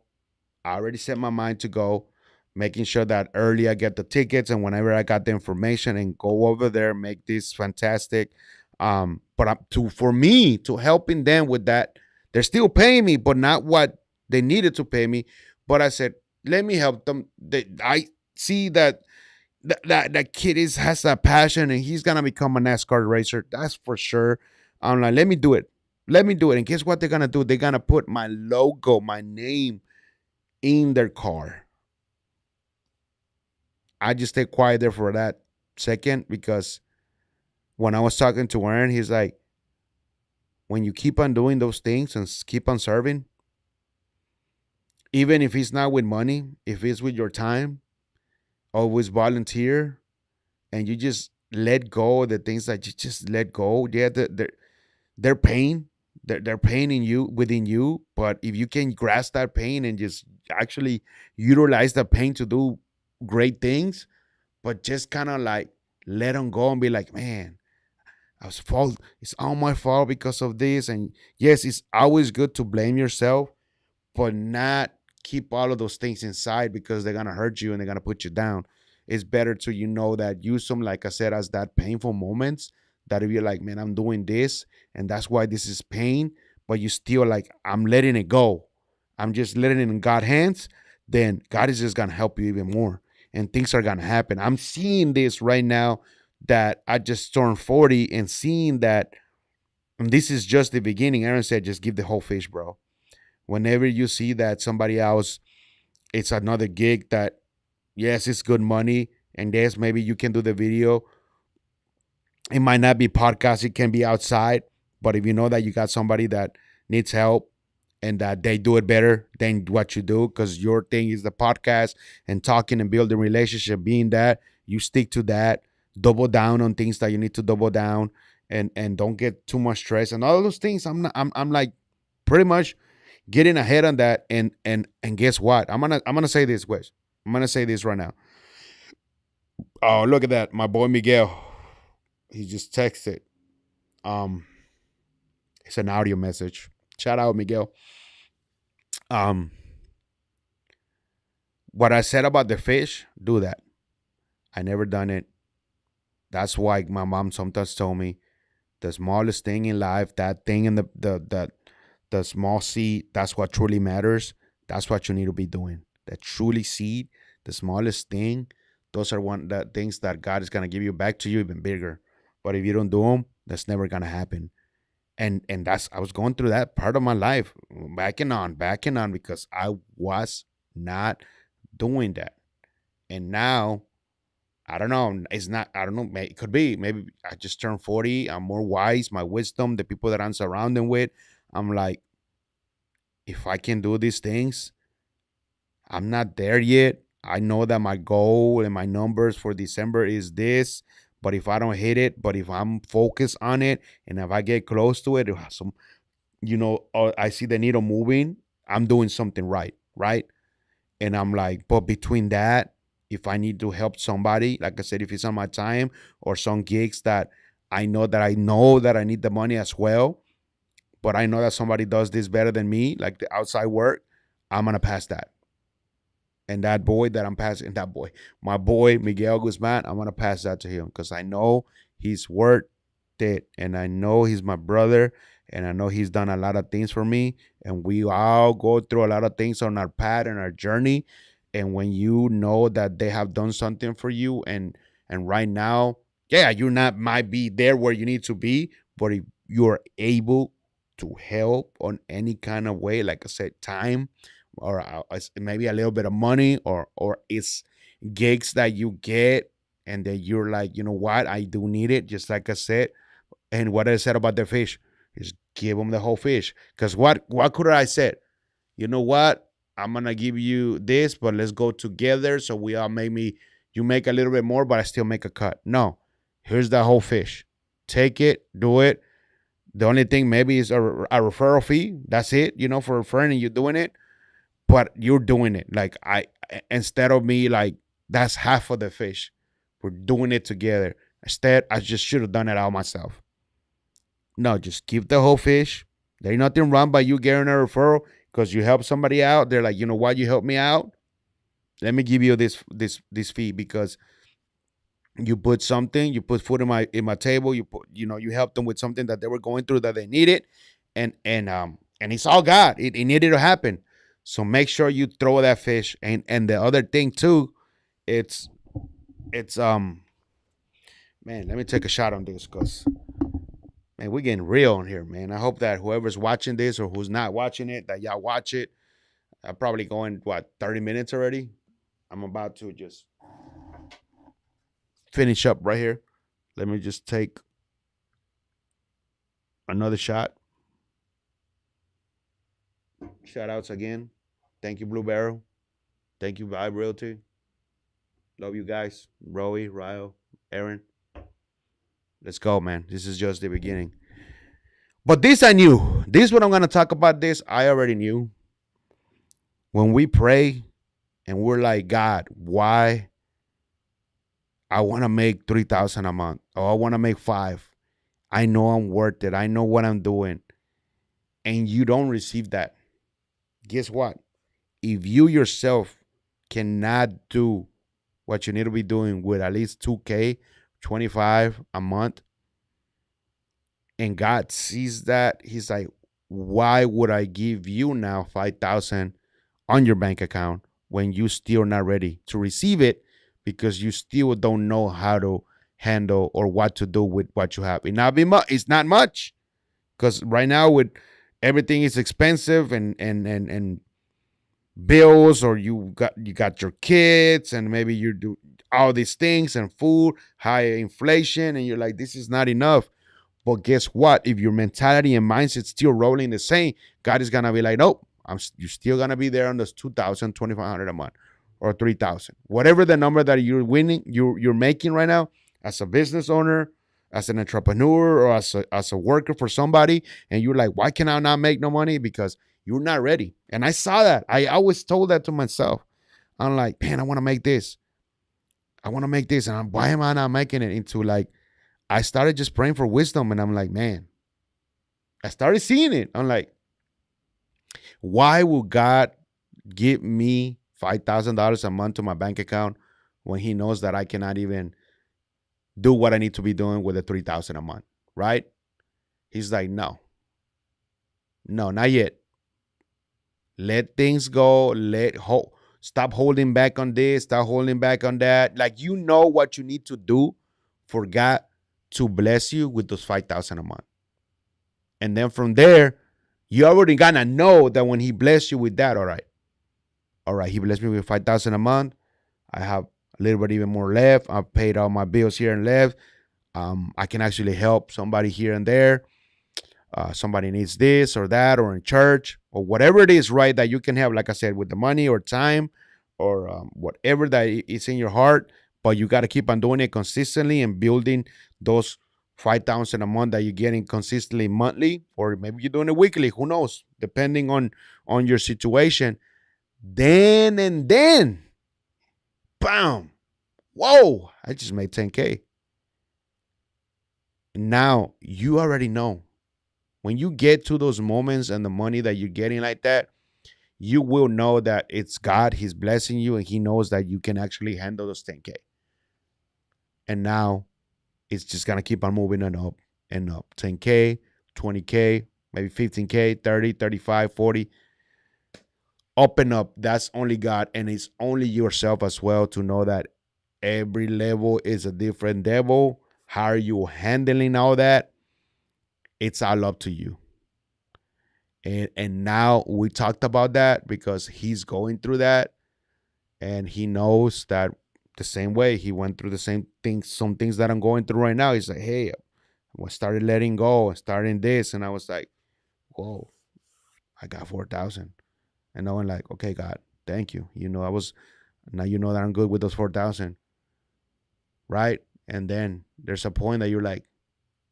I already set my mind to go, making sure that early I get the tickets and whenever I got the information and go over there, make this fantastic. But to for me to helping them with that, they're still paying me, but not what they needed to pay me. But I said, let me help them. I see that that kid has that passion and he's gonna become a NASCAR racer. That's for sure. I'm like, let me do it. Let me do it. And guess what they're gonna do? They're gonna put my logo, my name in their car. I just stay quiet there for that second because when I was talking to Aaron, he's like, when you keep on doing those things and keep on serving, even if it's not with money, if it's with your time, always volunteer and you just let go of the things that you just let go. Yeah, they're pain. They're pain in you within you. But if you can grasp that pain and just actually utilize that pain to do great things, but just kind of like let them go and be like, man, I was fault. It's all my fault because of this. And yes, it's always good to blame yourself, but not keep all of those things inside because they're gonna hurt you and they're gonna put you down. It's better to that use them, like I said, as that painful moments. That if you're like, man, I'm doing this, and that's why this is pain, but you still like, I'm letting it go. I'm just letting it in God's hands. Then God is just gonna help you even more, and things are gonna happen. I'm seeing this right now that I just turned 40 and seeing that. And this is just the beginning. Aaron said, just give the whole fish, bro. Whenever you see that somebody else, it's another gig that, yes, it's good money. And yes, maybe you can do the video. It might not be podcast, it can be outside. But if you know that you got somebody that needs help and that they do it better than what you do, because your thing is the podcast and talking and building relationship, being that, you stick to that, double down on things that you need to double down, and don't get too much stress and all those things. I'm like pretty much getting ahead on that. And guess what? I'm gonna say this, Wes. I'm gonna say this right now. Oh, look at that. My boy Miguel. He just texted. Um, it's an audio message. Shout out, Miguel. Um, what I said about the fish, do that. I never done it. That's why my mom sometimes told me the smallest thing in life, that thing in the small seed, that's what truly matters. That's what you need to be doing. That truly seed, the smallest thing, those are one the things that God is gonna give you back to you even bigger. But if you don't do them, that's never gonna happen. And that's I was going through that part of my life, backing on because I was not doing that. And now I don't know. It's not. I don't know. It could be. Maybe I just turned 40. I'm more wise. My wisdom, the people that I'm surrounding with, I'm like, if I can do these things, I'm not there yet. I know that my goal and my numbers for December is this, but if I don't hit it, but if I'm focused on it, and if I get close to it, some, or I see the needle moving, I'm doing something right, right? And I'm like, but between that, if I need to help somebody, like I said, if it's on my time or some gigs that I know that I need the money as well, but I know that somebody does this better than me, like the outside work, I'm gonna pass that. And that boy that I'm passing, that boy, my boy Miguel Guzman, I'm gonna pass that to him because I know he's worth it, and I know he's my brother, and I know he's done a lot of things for me, and we all go through a lot of things on our path and our journey. And when you know that they have done something for you, and right now, yeah, you're not might be there where you need to be, but if you're able to help on any kind of way, like I said, time or maybe a little bit of money, or it's gigs that you get and that you're like, you know what, I do need it, just like I said. And what I said about the fish is give them the whole fish. Because what could I said? You know what? I'm gonna give you this, but let's go together. So we all maybe you make a little bit more, but I still make a cut. No, here's the whole fish. Take it, do it. The only thing maybe is a referral fee. That's it. For referring and you doing it, but you're doing it. Like instead of me like that's half of the fish. We're doing it together. Instead, I just should have done it all myself. No, just keep the whole fish. There ain't nothing wrong by you getting a referral because you help somebody out. They're like, you know what, you help me out. Let me give you this fee because you put something, you put food in my table. You help them with something that they were going through that they needed, and it's all God. It needed to happen. So make sure you throw that fish. And the other thing too, it's it's man. Let me take a shot on this because man, we're getting real on here, man. I hope that whoever's watching this or who's not watching it, that y'all watch it. I'm probably going, what, 30 minutes already? I'm about to just finish up right here. Let me just take another shot. Shout outs again. Thank you, Blue Barrel. Thank you, Vibe Realty. Love you guys. Roey, Ryo, Aaron. Let's go, man. This is just the beginning. But this I knew. This what I'm gonna talk about. This I already knew. When we pray and we're like, God, why I want to make 3,000 a month, or I want to make five. I know I'm worth it. I know what I'm doing. And you don't receive that. Guess what? If you yourself cannot do what you need to be doing with at least 2K, 25 a month, and God sees that, He's like, why would I give you now 5,000 on your bank account when you still not ready to receive it because you still don't know how to handle or what to do with what you have? It's not much because right now with everything is expensive and bills, or you got your kids and maybe you do all these things and food, high inflation, and you're like, this is not enough. But guess what? If your mentality and mindset still rolling the same, God is gonna be like, nope, you're still gonna be there on those 2,000, 2,500 a month, or 3,000, whatever the number that you're making right now, as a business owner, as an entrepreneur, or as a worker for somebody, and you're like, why can I not make no money? Because you're not ready. And I saw that. I always told that to myself. I'm like, man, I want to make this. I want to make this, and why am I not making it into like? I started just praying for wisdom, and I'm like, man, I started seeing it. I'm like, why would God give me $5,000 a month to my bank account when He knows that I cannot even do what I need to be doing with the 3,000 a month, right? He's like, no, no, not yet. Let things go. Stop holding back on this. Stop holding back on that. Like you know what you need to do for God to bless you with those 5,000 a month. And then from there, you already gonna know that when He bless you with that, all right, He blessed me with 5,000 a month. I have a little bit even more left. I've paid all my bills here and left. I can actually help somebody here and there. Somebody needs this or that, or in church, or whatever it is, right? That you can help, like I said, with the money or time, or whatever that is in your heart. But you got to keep on doing it consistently and building those 5,000 a month that you're getting consistently monthly, or maybe you're doing it weekly. Who knows? Depending on your situation. Then and then, bam! Whoa! I just made 10K. Now you already know when you get to those moments and the money that you're getting like that, you will know that it's God. He's blessing you, and He knows that you can actually handle those 10K. And now it's just gonna keep on moving and up and up. 10K, 20K, maybe 15K, 30, 35, 40. Up and up. That's only God, and it's only yourself as well to know that every level is a different devil. How are you handling all that? It's all up to you. And now we talked about that because he's going through that, and he knows that the same way he went through the same things, some things that I'm going through right now. He's like, hey, I started letting go, starting this, and I was like, whoa, I got 4,000, and I went like, okay, God, thank you. I was now you know that I'm good with those 4,000, right? And then there's a point that you're like,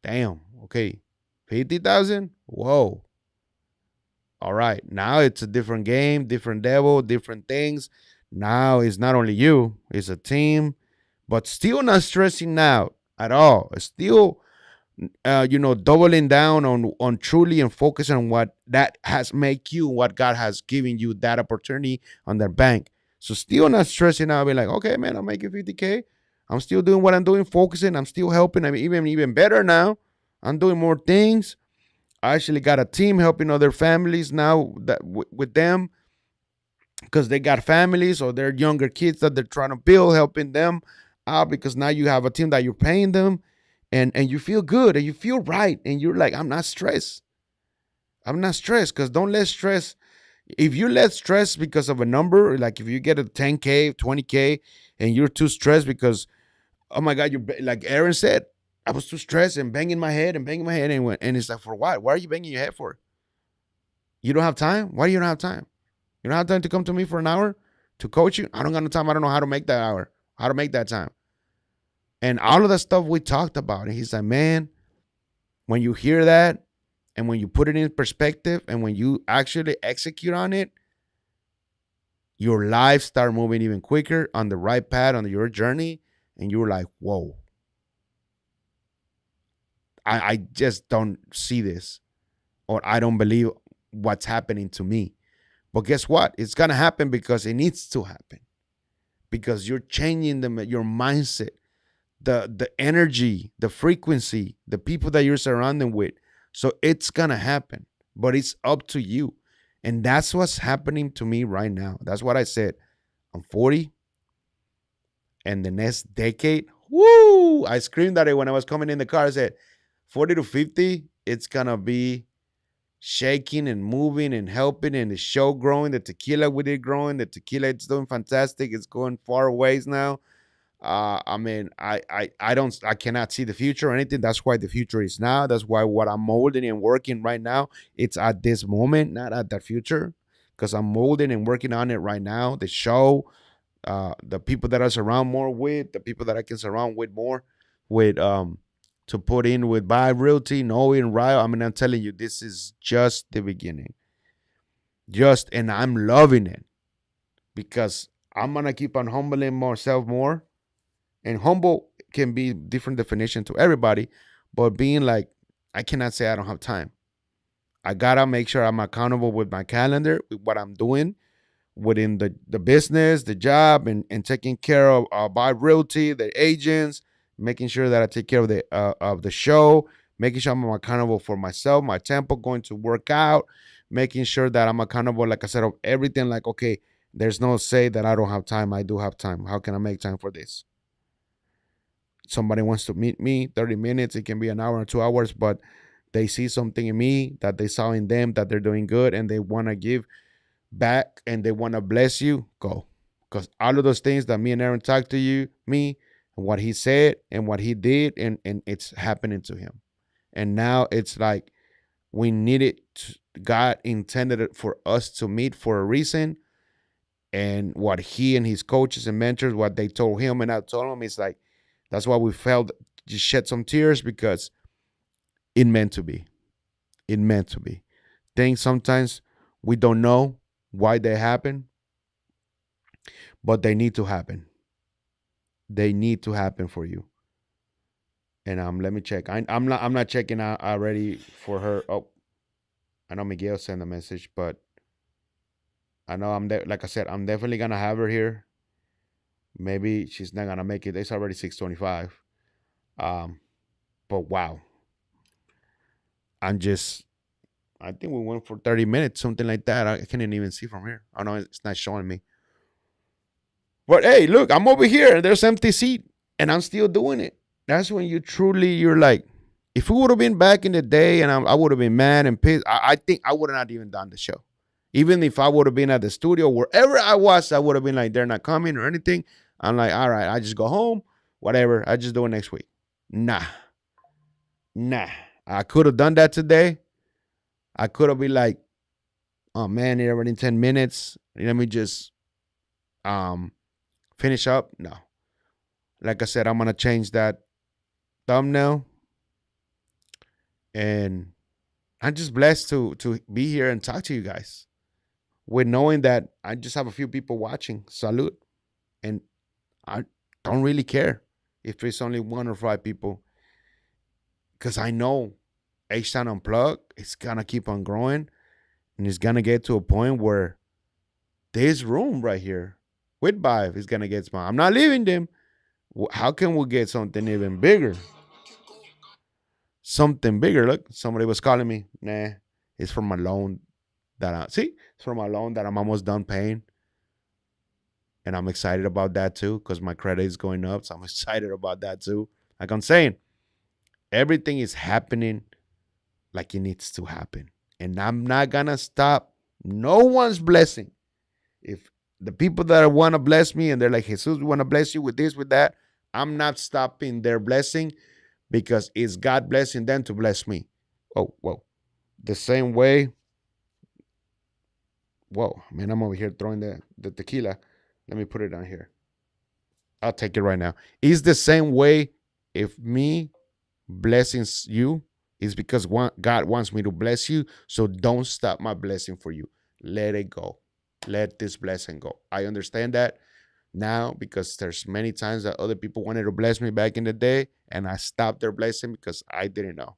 damn, okay, 50,000, whoa. All right, now it's a different game, different devil, different things. Now it's not only you, it's a team, but still not stressing out at all. Still, doubling down on truly and focusing on what that has make you, what God has given you that opportunity on that bank. So still not stressing out, be like, okay, man, I'm making 50K. I'm still doing what I'm doing, focusing. I'm still helping. I'm even better now. I'm doing more things. I actually got a team helping other families now that with them because they got families or they're younger kids that they're trying to build, helping them out because now you have a team that you're paying them, and you feel good and you feel right, and you're like, I'm not stressed. I'm not stressed because don't let stress. If you let stress because of a number, like if you get a 10K, 20K, and you're too stressed because, oh my God, you like Aaron said, I was too stressed and banging my head and banging my head and it's like, for what? Why are you banging your head for? You don't have time? Why do you don't have time? You don't have time to come to me for an hour to coach you? I don't got no time. I don't know how to make that hour, how to make that time. And all of the stuff we talked about. And he's like, man, when you hear that and when you put it in perspective and when you actually execute on it, your life start moving even quicker on the right path on your journey. And you're like, whoa, I just don't see this, or I don't believe what's happening to me. But guess what? It's gonna happen because it needs to happen. Because you're changing your mindset, the energy, the frequency, the people that you're surrounding with. So it's gonna happen. But it's up to you. And that's what's happening to me right now. That's what I said. I'm 40. And the next decade, woo! I screamed at it when I was coming in the car. I said, 40 to 50, it's gonna be shaking and moving and helping, and the show growing, the tequila with it growing, the tequila it's doing fantastic. It's going far ways now. I mean, I cannot see the future or anything. That's why the future is now. That's why what I'm molding and working right now, it's at this moment, not at the future, because I'm molding and working on it right now. The show, the people that I surround more with, the people that I can surround with more, with to put in with Vibe Realty, knowing right. I mean, I'm telling you, this is just the beginning. And I'm loving it because I'm gonna keep on humbling myself more. And humble can be different definition to everybody, but being like, I cannot say I don't have time. I gotta make sure I'm accountable with my calendar, with what I'm doing within the business, the job, and taking care of Vibe Realty, the agents, making sure that I take care of the show, making sure I'm accountable for myself, my tempo, going to work out, making sure that I'm accountable, like I said, of everything. Like, okay, there's no say that I don't have time. I do have time. How can I make time for this? Somebody wants to meet me 30 minutes, it can be an hour or 2 hours, but they see something in me that they saw in them, that they're doing good, and they want to give back and they want to bless you, go. Because all of those things that me and Aaron talked to you, me, and what he said and what he did, and it's happening to him. And now it's like we needed, God intended it for us to meet for a reason. And what he and his coaches and mentors, what they told him and I told him, is like, that's why we felt, just shed some tears, because it meant to be. It meant to be. Things sometimes we don't know why they happen, but they need to happen. They need to happen for you. And let me check. I'm not checking out already for her. Oh, I know Miguel sent a message, but I know like I said, I'm definitely gonna have her here. Maybe she's not gonna make it. It's already 6:25. Um, but wow, I'm just. I think we went for 30 minutes, something like that. I can't even see from here. I know it's not showing me. But hey, look, I'm over here. There's empty seat, and I'm still doing it. That's when you're like, if we would have been back in the day, and I would have been mad and pissed. I think I would have not even done the show. Even if I would have been at the studio, wherever I was, I would have been like, they're not coming or anything. I'm like, all right, I just go home, whatever. I just do it next week. Nah, nah. I could have done that today. I could have been like, oh man, it's already in 10 minutes. Let me just um finish up. No. Like I said, I'm gonna change that thumbnail, and I'm just blessed to be here and talk to you guys with knowing that I just have a few people watching. Salute. And I don't really care if there's only 1 or 5 people, because I know H-Town Unplugged is gonna keep on growing, and it's gonna get to a point where this room right here with Vibe is gonna get small. I'm not leaving them. How can we get something even bigger? Something bigger. Look, somebody was calling me. Nah, it's from a loan that it's from a loan that I'm almost done paying. And I'm excited about that too, because my credit is going up. So I'm excited about that too. Like I'm saying, everything is happening like it needs to happen. And I'm not gonna stop no one's blessing. If the people that want to bless me and they're like, Jesus, we want to bless you with this, with that, I'm not stopping their blessing, because it's God blessing them to bless me. Oh, whoa. The same way. Whoa, man, I'm over here throwing the tequila. Let me put it down here. I'll take it right now. It's the same way. If me blessings you, is because God wants me to bless you. So don't stop my blessing for you. Let it go. Let this blessing go. I understand that now, because there's many times that other people wanted to bless me back in the day, and I stopped their blessing because I didn't know.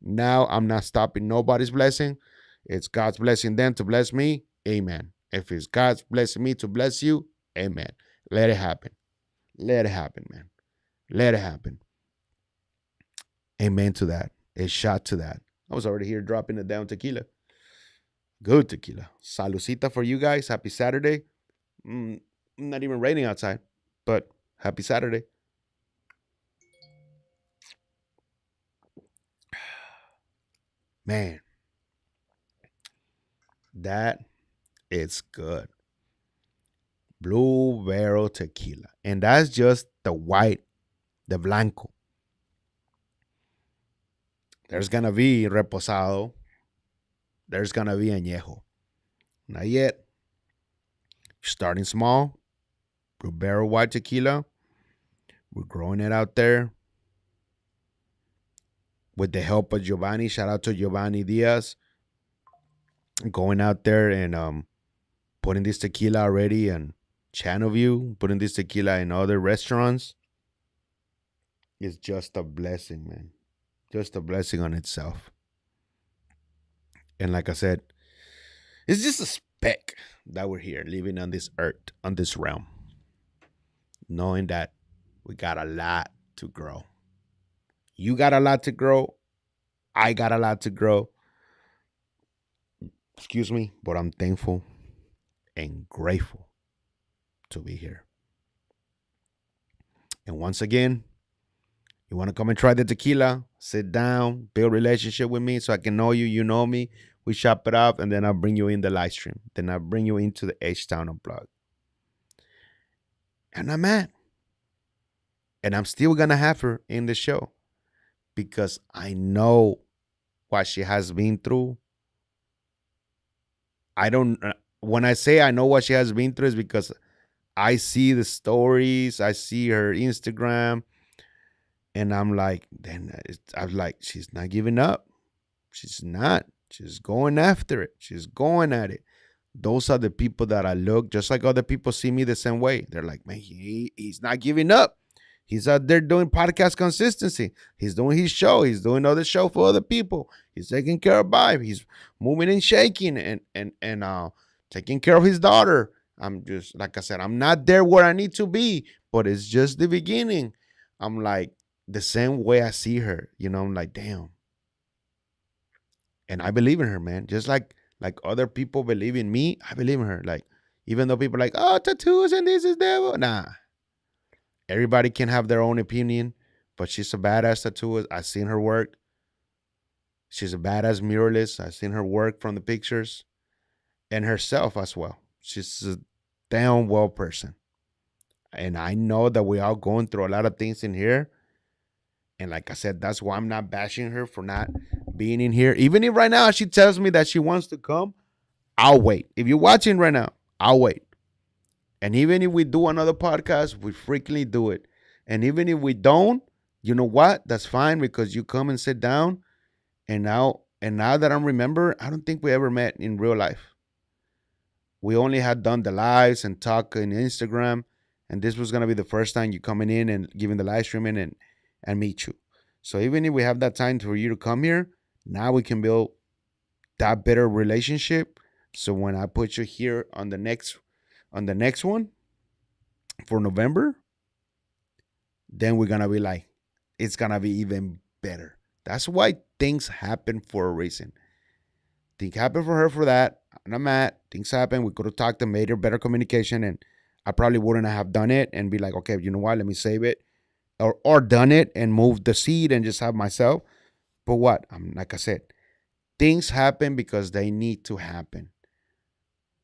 Now I'm not stopping nobody's blessing. It's God's blessing them to bless me. Amen. If it's God's blessing me to bless you, amen. Let it happen. Let it happen, man. Let it happen. Amen to that. A shot to that. I was already here dropping it down tequila. Good tequila. Salucita for you guys. Happy Saturday. Mm, not even raining outside, but happy Saturday. Man, that is good. Blue Barrel Tequila. And that's just the white, the blanco. There's going to be reposado. There's going to be añejo. Not yet. Starting small. Blue Barrel White Tequila. We're growing it out there with the help of Giovanni. Shout out to Giovanni Diaz. Going out there and putting this tequila already in Channel View, putting this tequila in other restaurants. Is just a blessing, man. Just a blessing on itself. And like I said, it's just a speck that we're here living on this earth, on this realm, knowing that we got a lot. to grow. You got a lot to grow. I got a lot to grow. Excuse me, but I'm thankful and grateful to be here. And once again, you want to come and try the tequila, sit down, build relationship with me so I can know you, you know me. We chop it up, and then I'll bring you in the live stream. Then I'll bring you into the H-Town Unplugged. And I'm at. And I'm still going to have her in the show because I know what she has been through. I don't, when I say I know what she has been through, is because I see the stories, I see her Instagram, and I'm like, I'm like, she's not giving up. She's not. She's going after it. She's going at it. Those are the people that I look, just like other people see me the same way. They're like, man, he's not giving up. He's out there doing podcast consistency. He's doing his show. He's doing other show for other people. He's taking care of Vibe. He's moving and shaking and taking care of his daughter. I'm just, like I said, I'm not there where I need to be, but it's just the beginning. I'm like the same way I see her. I'm like, damn. And I believe in her, man. Just like other people believe in me, I believe in her. Like, even though people are like, oh, tattoos and this is devil. Nah. Everybody can have their own opinion, but she's a badass tattooist. I've seen her work. She's a badass muralist. I've seen her work from the pictures and herself as well. She's a damn well person. And I know that we all going through a lot of things in here. And like I said, that's why I'm not bashing her for not being in here. Even if right now she tells me that she wants to come, I'll wait. If you're watching right now, I'll wait. And even if we do another podcast, we frequently do it. And even if we don't, you know what? That's fine because you come and sit down. And now that I remember, I don't think we ever met in real life. We only had done the lives and talk on Instagram. And this was gonna be the first time you coming in and giving the live streaming and meet you. So even if we have that time for you to come here, now we can build that better relationship. So when I put you here on the next one for November, then we're gonna be like, it's gonna be even better. That's why things happen for a reason. Things happen for her for that. And I'm at things happen. We could have talked and made her better communication, and I probably wouldn't have done it and be like, okay, you know what? Let me save it, or done it and moved the seed and just have myself. But what? Like I said, things happen because they need to happen.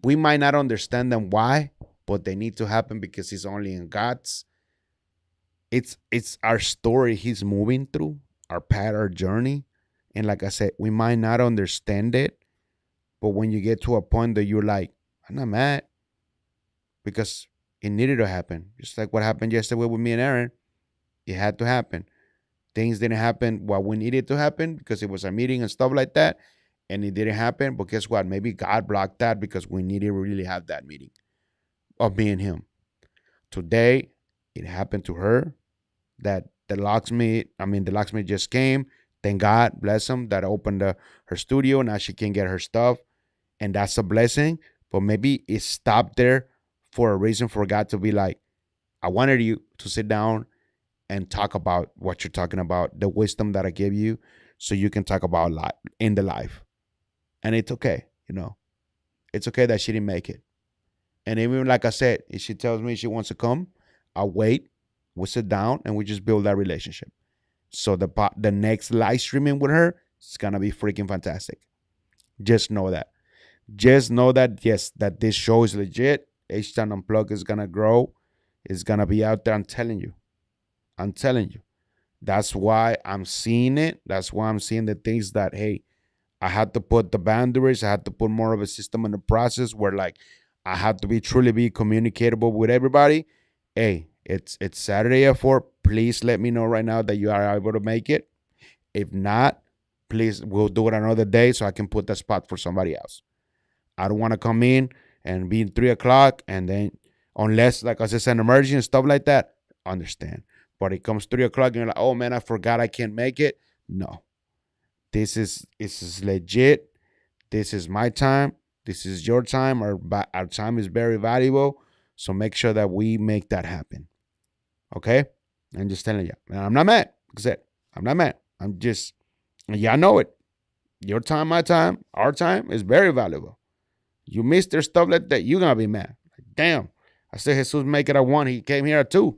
We might not understand them why, but they need to happen because it's only in God's. It's our story he's moving through, our path, our journey. And like I said, we might not understand it, but when you get to a point that you're like, I'm not mad because it needed to happen. Just like what happened yesterday with me and Aaron. It had to happen. Things didn't happen what we needed to happen because it was a meeting and stuff like that. And it didn't happen. But guess what? Maybe God blocked that because we needed to really have that meeting of me and him. Today, it happened to her that the locksmith just came. Thank God, bless him, that opened her studio. Now she can get her stuff. And that's a blessing. But maybe it stopped there for a reason for God to be like, I wanted you to sit down and talk about what you're talking about, the wisdom that I gave you, so you can talk about life in the life. And it's okay, It's okay that she didn't make it. And even like I said, if she tells me she wants to come, I'll wait. We'll sit down and we just build that relationship. So the next live streaming with her is gonna be freaking fantastic. Just know that. Just know that, yes, that this show is legit. H-Town Unplugged is gonna grow. It's gonna be out there. I'm telling you. That's why I'm seeing it. That's why I'm seeing the things that, hey, I had to put the boundaries. I had to put more of a system in the process where, like, I have to truly be communicatable with everybody. Hey, it's Saturday at 4. Please let me know right now that you are able to make it. If not, please, we'll do it another day so I can put that spot for somebody else. I don't want to come in and be in 3 o'clock and then, unless, like I said, an emergency and stuff like that, understand. But it comes 3 o'clock and you're like, oh man, I forgot I can't make it. No. This is legit. This is my time. This is your time. Our time is very valuable. So make sure that we make that happen. Okay? I'm just telling you. And I'm not mad. Like I said, I'm not mad. I'm just, yeah, I know it. Your time, my time, our time is very valuable. You miss their stuff like that, you're gonna be mad. Like, damn. I said Jesus make it at 1. He came here at 2.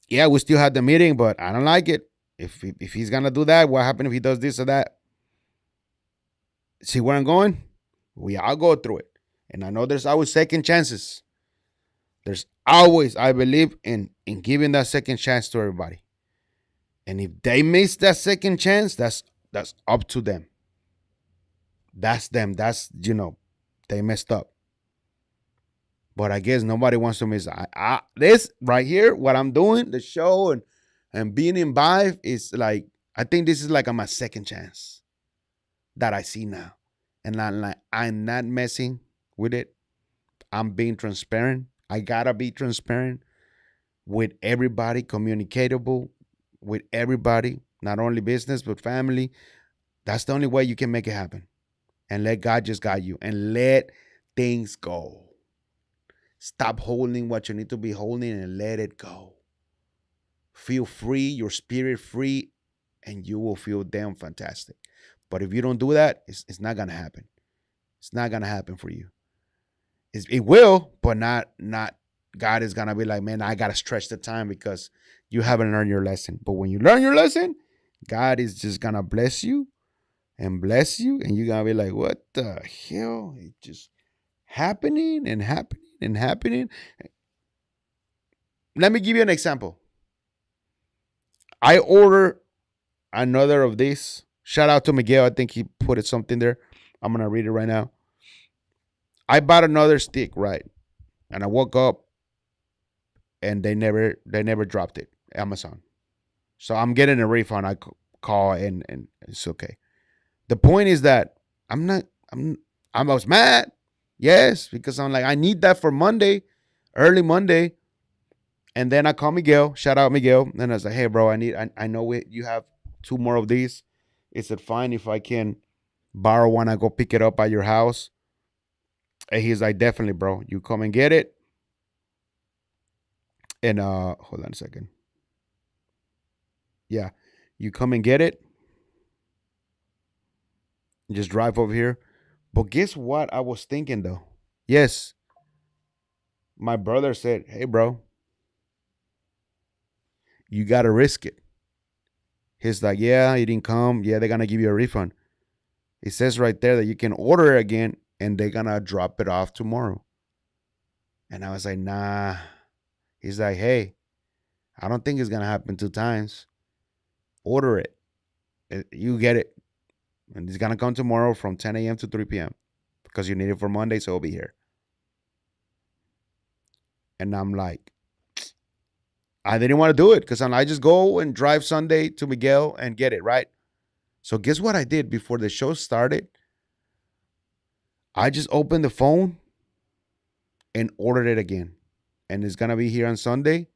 Yeah, we still had the meeting, but I don't like it. If he's gonna do that, what happened if he does this or that? See where I'm going? We all go through it. And I know there's always second chances. There's always, I believe, in giving that second chance to everybody. And if they miss that second chance, that's up to them. That's them. That's they messed up. But I guess nobody wants to miss. This right here, what I'm doing, the show and being in Vive is like, I think this is like my second chance that I see now, and I'm not messing with it. I'm being transparent. I gotta be transparent with everybody, communicatable with everybody, not only business but family. That's the only way you can make it happen. And let God just guide you and let things go. Stop holding what you need to be holding and let it go. Feel free, your spirit free, and you will feel damn fantastic. But if you don't do that, it's not gonna happen. It's not gonna happen for you. It will, but not. God is gonna be like, man, I gotta stretch the time because you haven't learned your lesson. But when you learn your lesson, God is just gonna bless you, and you're gonna be like, what the hell? It just happening and happening and happening. Let me give you an example. I order another of these. Shout out to Miguel. I think he put it something there. I'm gonna read it right now. I bought another stick, right? And I woke up and they never dropped it. Amazon. So I'm getting a refund. I call and it's okay. The point is that I'm not I was mad. Yes, because I'm like, I need that for Monday, early Monday. And then I call Miguel. Shout out Miguel. And I was like, hey bro, I know you have 2 more of these. Is it fine if I can borrow one? I go pick it up at your house. And he's like, definitely, bro. You come and get it. And hold on a second. Yeah. You come and get it. Just drive over here. But guess what I was thinking though? Yes. My brother said, hey bro, you gotta risk it. He's like, yeah, he didn't come. Yeah, they're gonna give you a refund. It says right there that you can order it again and they're gonna drop it off tomorrow. And I was like, nah. He's like, hey, I don't think it's gonna happen 2 times. Order it. You get it. And it's gonna come tomorrow from 10 a.m. to 3 p.m. because you need it for Monday, so it'll be here. And I'm like, I didn't want to do it because I just go and drive Sunday to Miguel and get it, right? So guess what I did before the show started? I just opened the phone and ordered it again. And it's gonna be here on Sunday.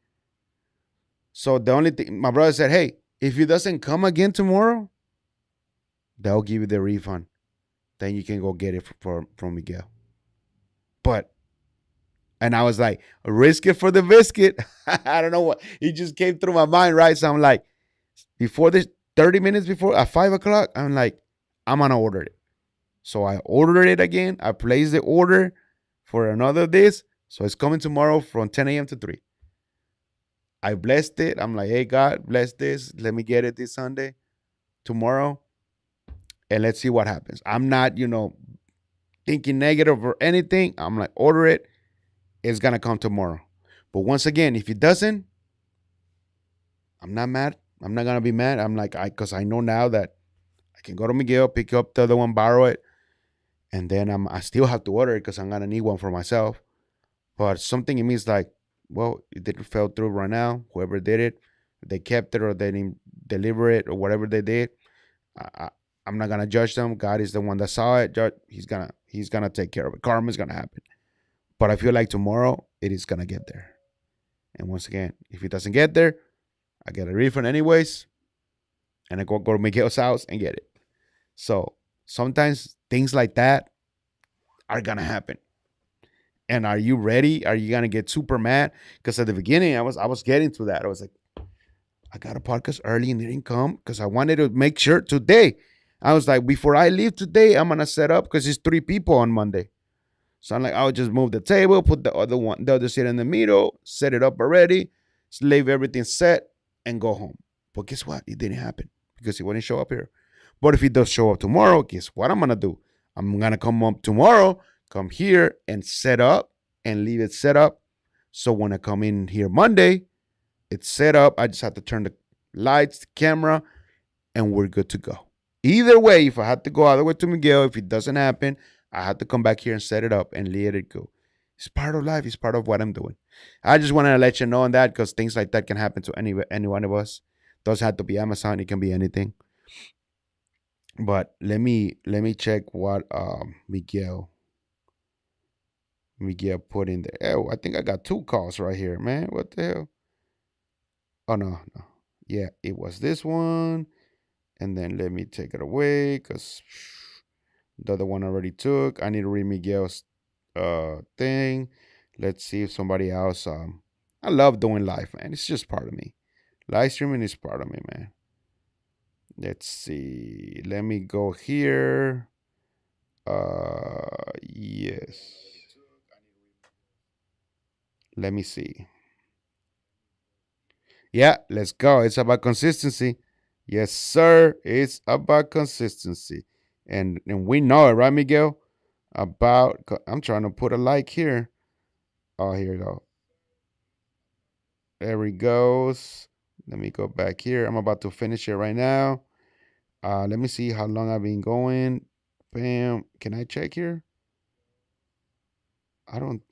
So the only thing my brother said, hey, if it doesn't come again tomorrow, they'll give you the refund. Then you can go get it from Miguel. But and I was like, risk it for the biscuit. I don't know what it just came through my mind, right? So I'm like, before this 30 minutes before at 5 o'clock, I'm like, I'm gonna order it. So I ordered it again. I placed the order for another this. So it's coming tomorrow from 10 a.m. to 3. I blessed it. I'm like, hey, God, bless this. Let me get it this Sunday, tomorrow, and let's see what happens. I'm not, thinking negative or anything. I'm like, order it. It's going to come tomorrow. But once again, if it doesn't, I'm not mad. I'm not going to be mad. I'm like, because I know now that I can go to Miguel, pick up the other one, borrow it, and then I still have to order it because I'm going to need one for myself. But something in me is like, well, it didn't fell through right now. Whoever did it, they kept it or they didn't deliver it or whatever they did. I'm not gonna judge them. God is the one that saw it. He's gonna take care of it. Karma's gonna happen. But I feel like tomorrow it is gonna get there. And once again, if it doesn't get there, I get a refund anyways, and I go to Miguel's house and get it. So sometimes things like that are gonna happen. And are you ready? Are you gonna get super mad? Because at the beginning, I was getting to that. I was like, I got a podcast early and they didn't come because I wanted to make sure today. I was like, before I leave today, I'm gonna set up because it's 3 people on Monday. So I'm like, I'll just move the table, put the other seat in the middle, set it up already, leave everything set, and go home. But guess what? It didn't happen because he wouldn't show up here. But if he does show up tomorrow, guess what I'm gonna do? I'm gonna come up tomorrow, come here and set up and leave it set up. So when I come in here Monday, it's set up. I just have to turn the lights, the camera, and we're good to go. Either way, if I had to go all the way to Miguel, if it doesn't happen, I had to come back here and set it up and let it go. It's part of life. It's part of what I'm doing. I just wanted to let you know on that because things like that can happen to any one of us. Doesn't have to be Amazon. It can be anything. But let me check what Miguel put in there. Oh, I think I got two calls right here, man. What the hell? Oh no. Yeah, it was this one. And then let me take it away because the other one already took. I need to read Miguel's thing. Let's see if somebody else. I love doing live, man. It's just part of me. Live streaming is part of me, man. Let's see. Let me go here. Yes. Let me see. Yeah, let's go. It's about consistency. Yes, sir. It's about consistency. And we know it, right, Miguel? I'm trying to put a like here. Oh, here we go. There we goes. Let me go back here. I'm about to finish it right now. Let me see how long I've been going. Bam. Can I check here? I don't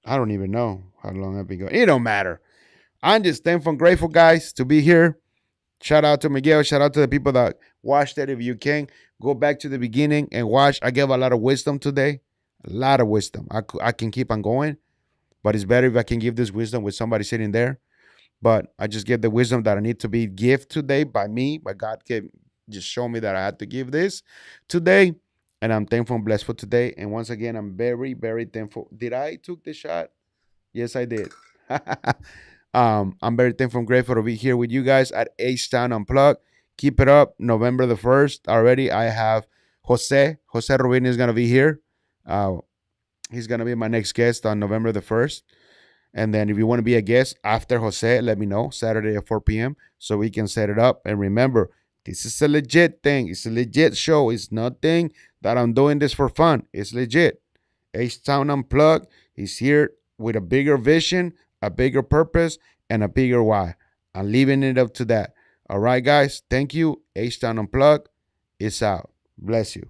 I don't even know how long I've been going. It don't matter. I'm just thankful and grateful, guys, to be here. Shout out to Miguel. Shout out to the people that watched it. If you can, go back to the beginning and watch. I gave a lot of wisdom today. A lot of wisdom. I can keep on going, but it's better if I can give this wisdom with somebody sitting there. But I just get the wisdom that I need to be given today by me, by God can just show me that I had to give this today. And I'm thankful and blessed for today. And once again, I'm very, very thankful. Did I took the shot? Yes, I did. I'm very thankful and grateful to be here with you guys at H Town Unplugged. Keep it up. November the 1st already. I have Jose Rubin is going to be here. Uh, he's going to be my next guest on November the 1st. And then if you want to be a guest after Jose, let me know. Saturday at 4 p.m. so we can set it up. And remember, this is a legit thing. It's a legit show. It's nothing that I'm doing this for fun. It's legit. H Town Unplugged is here with a bigger vision, a bigger purpose, and a bigger why. I'm leaving it up to that. All right, guys. Thank you. H Town Unplugged is out. Bless you.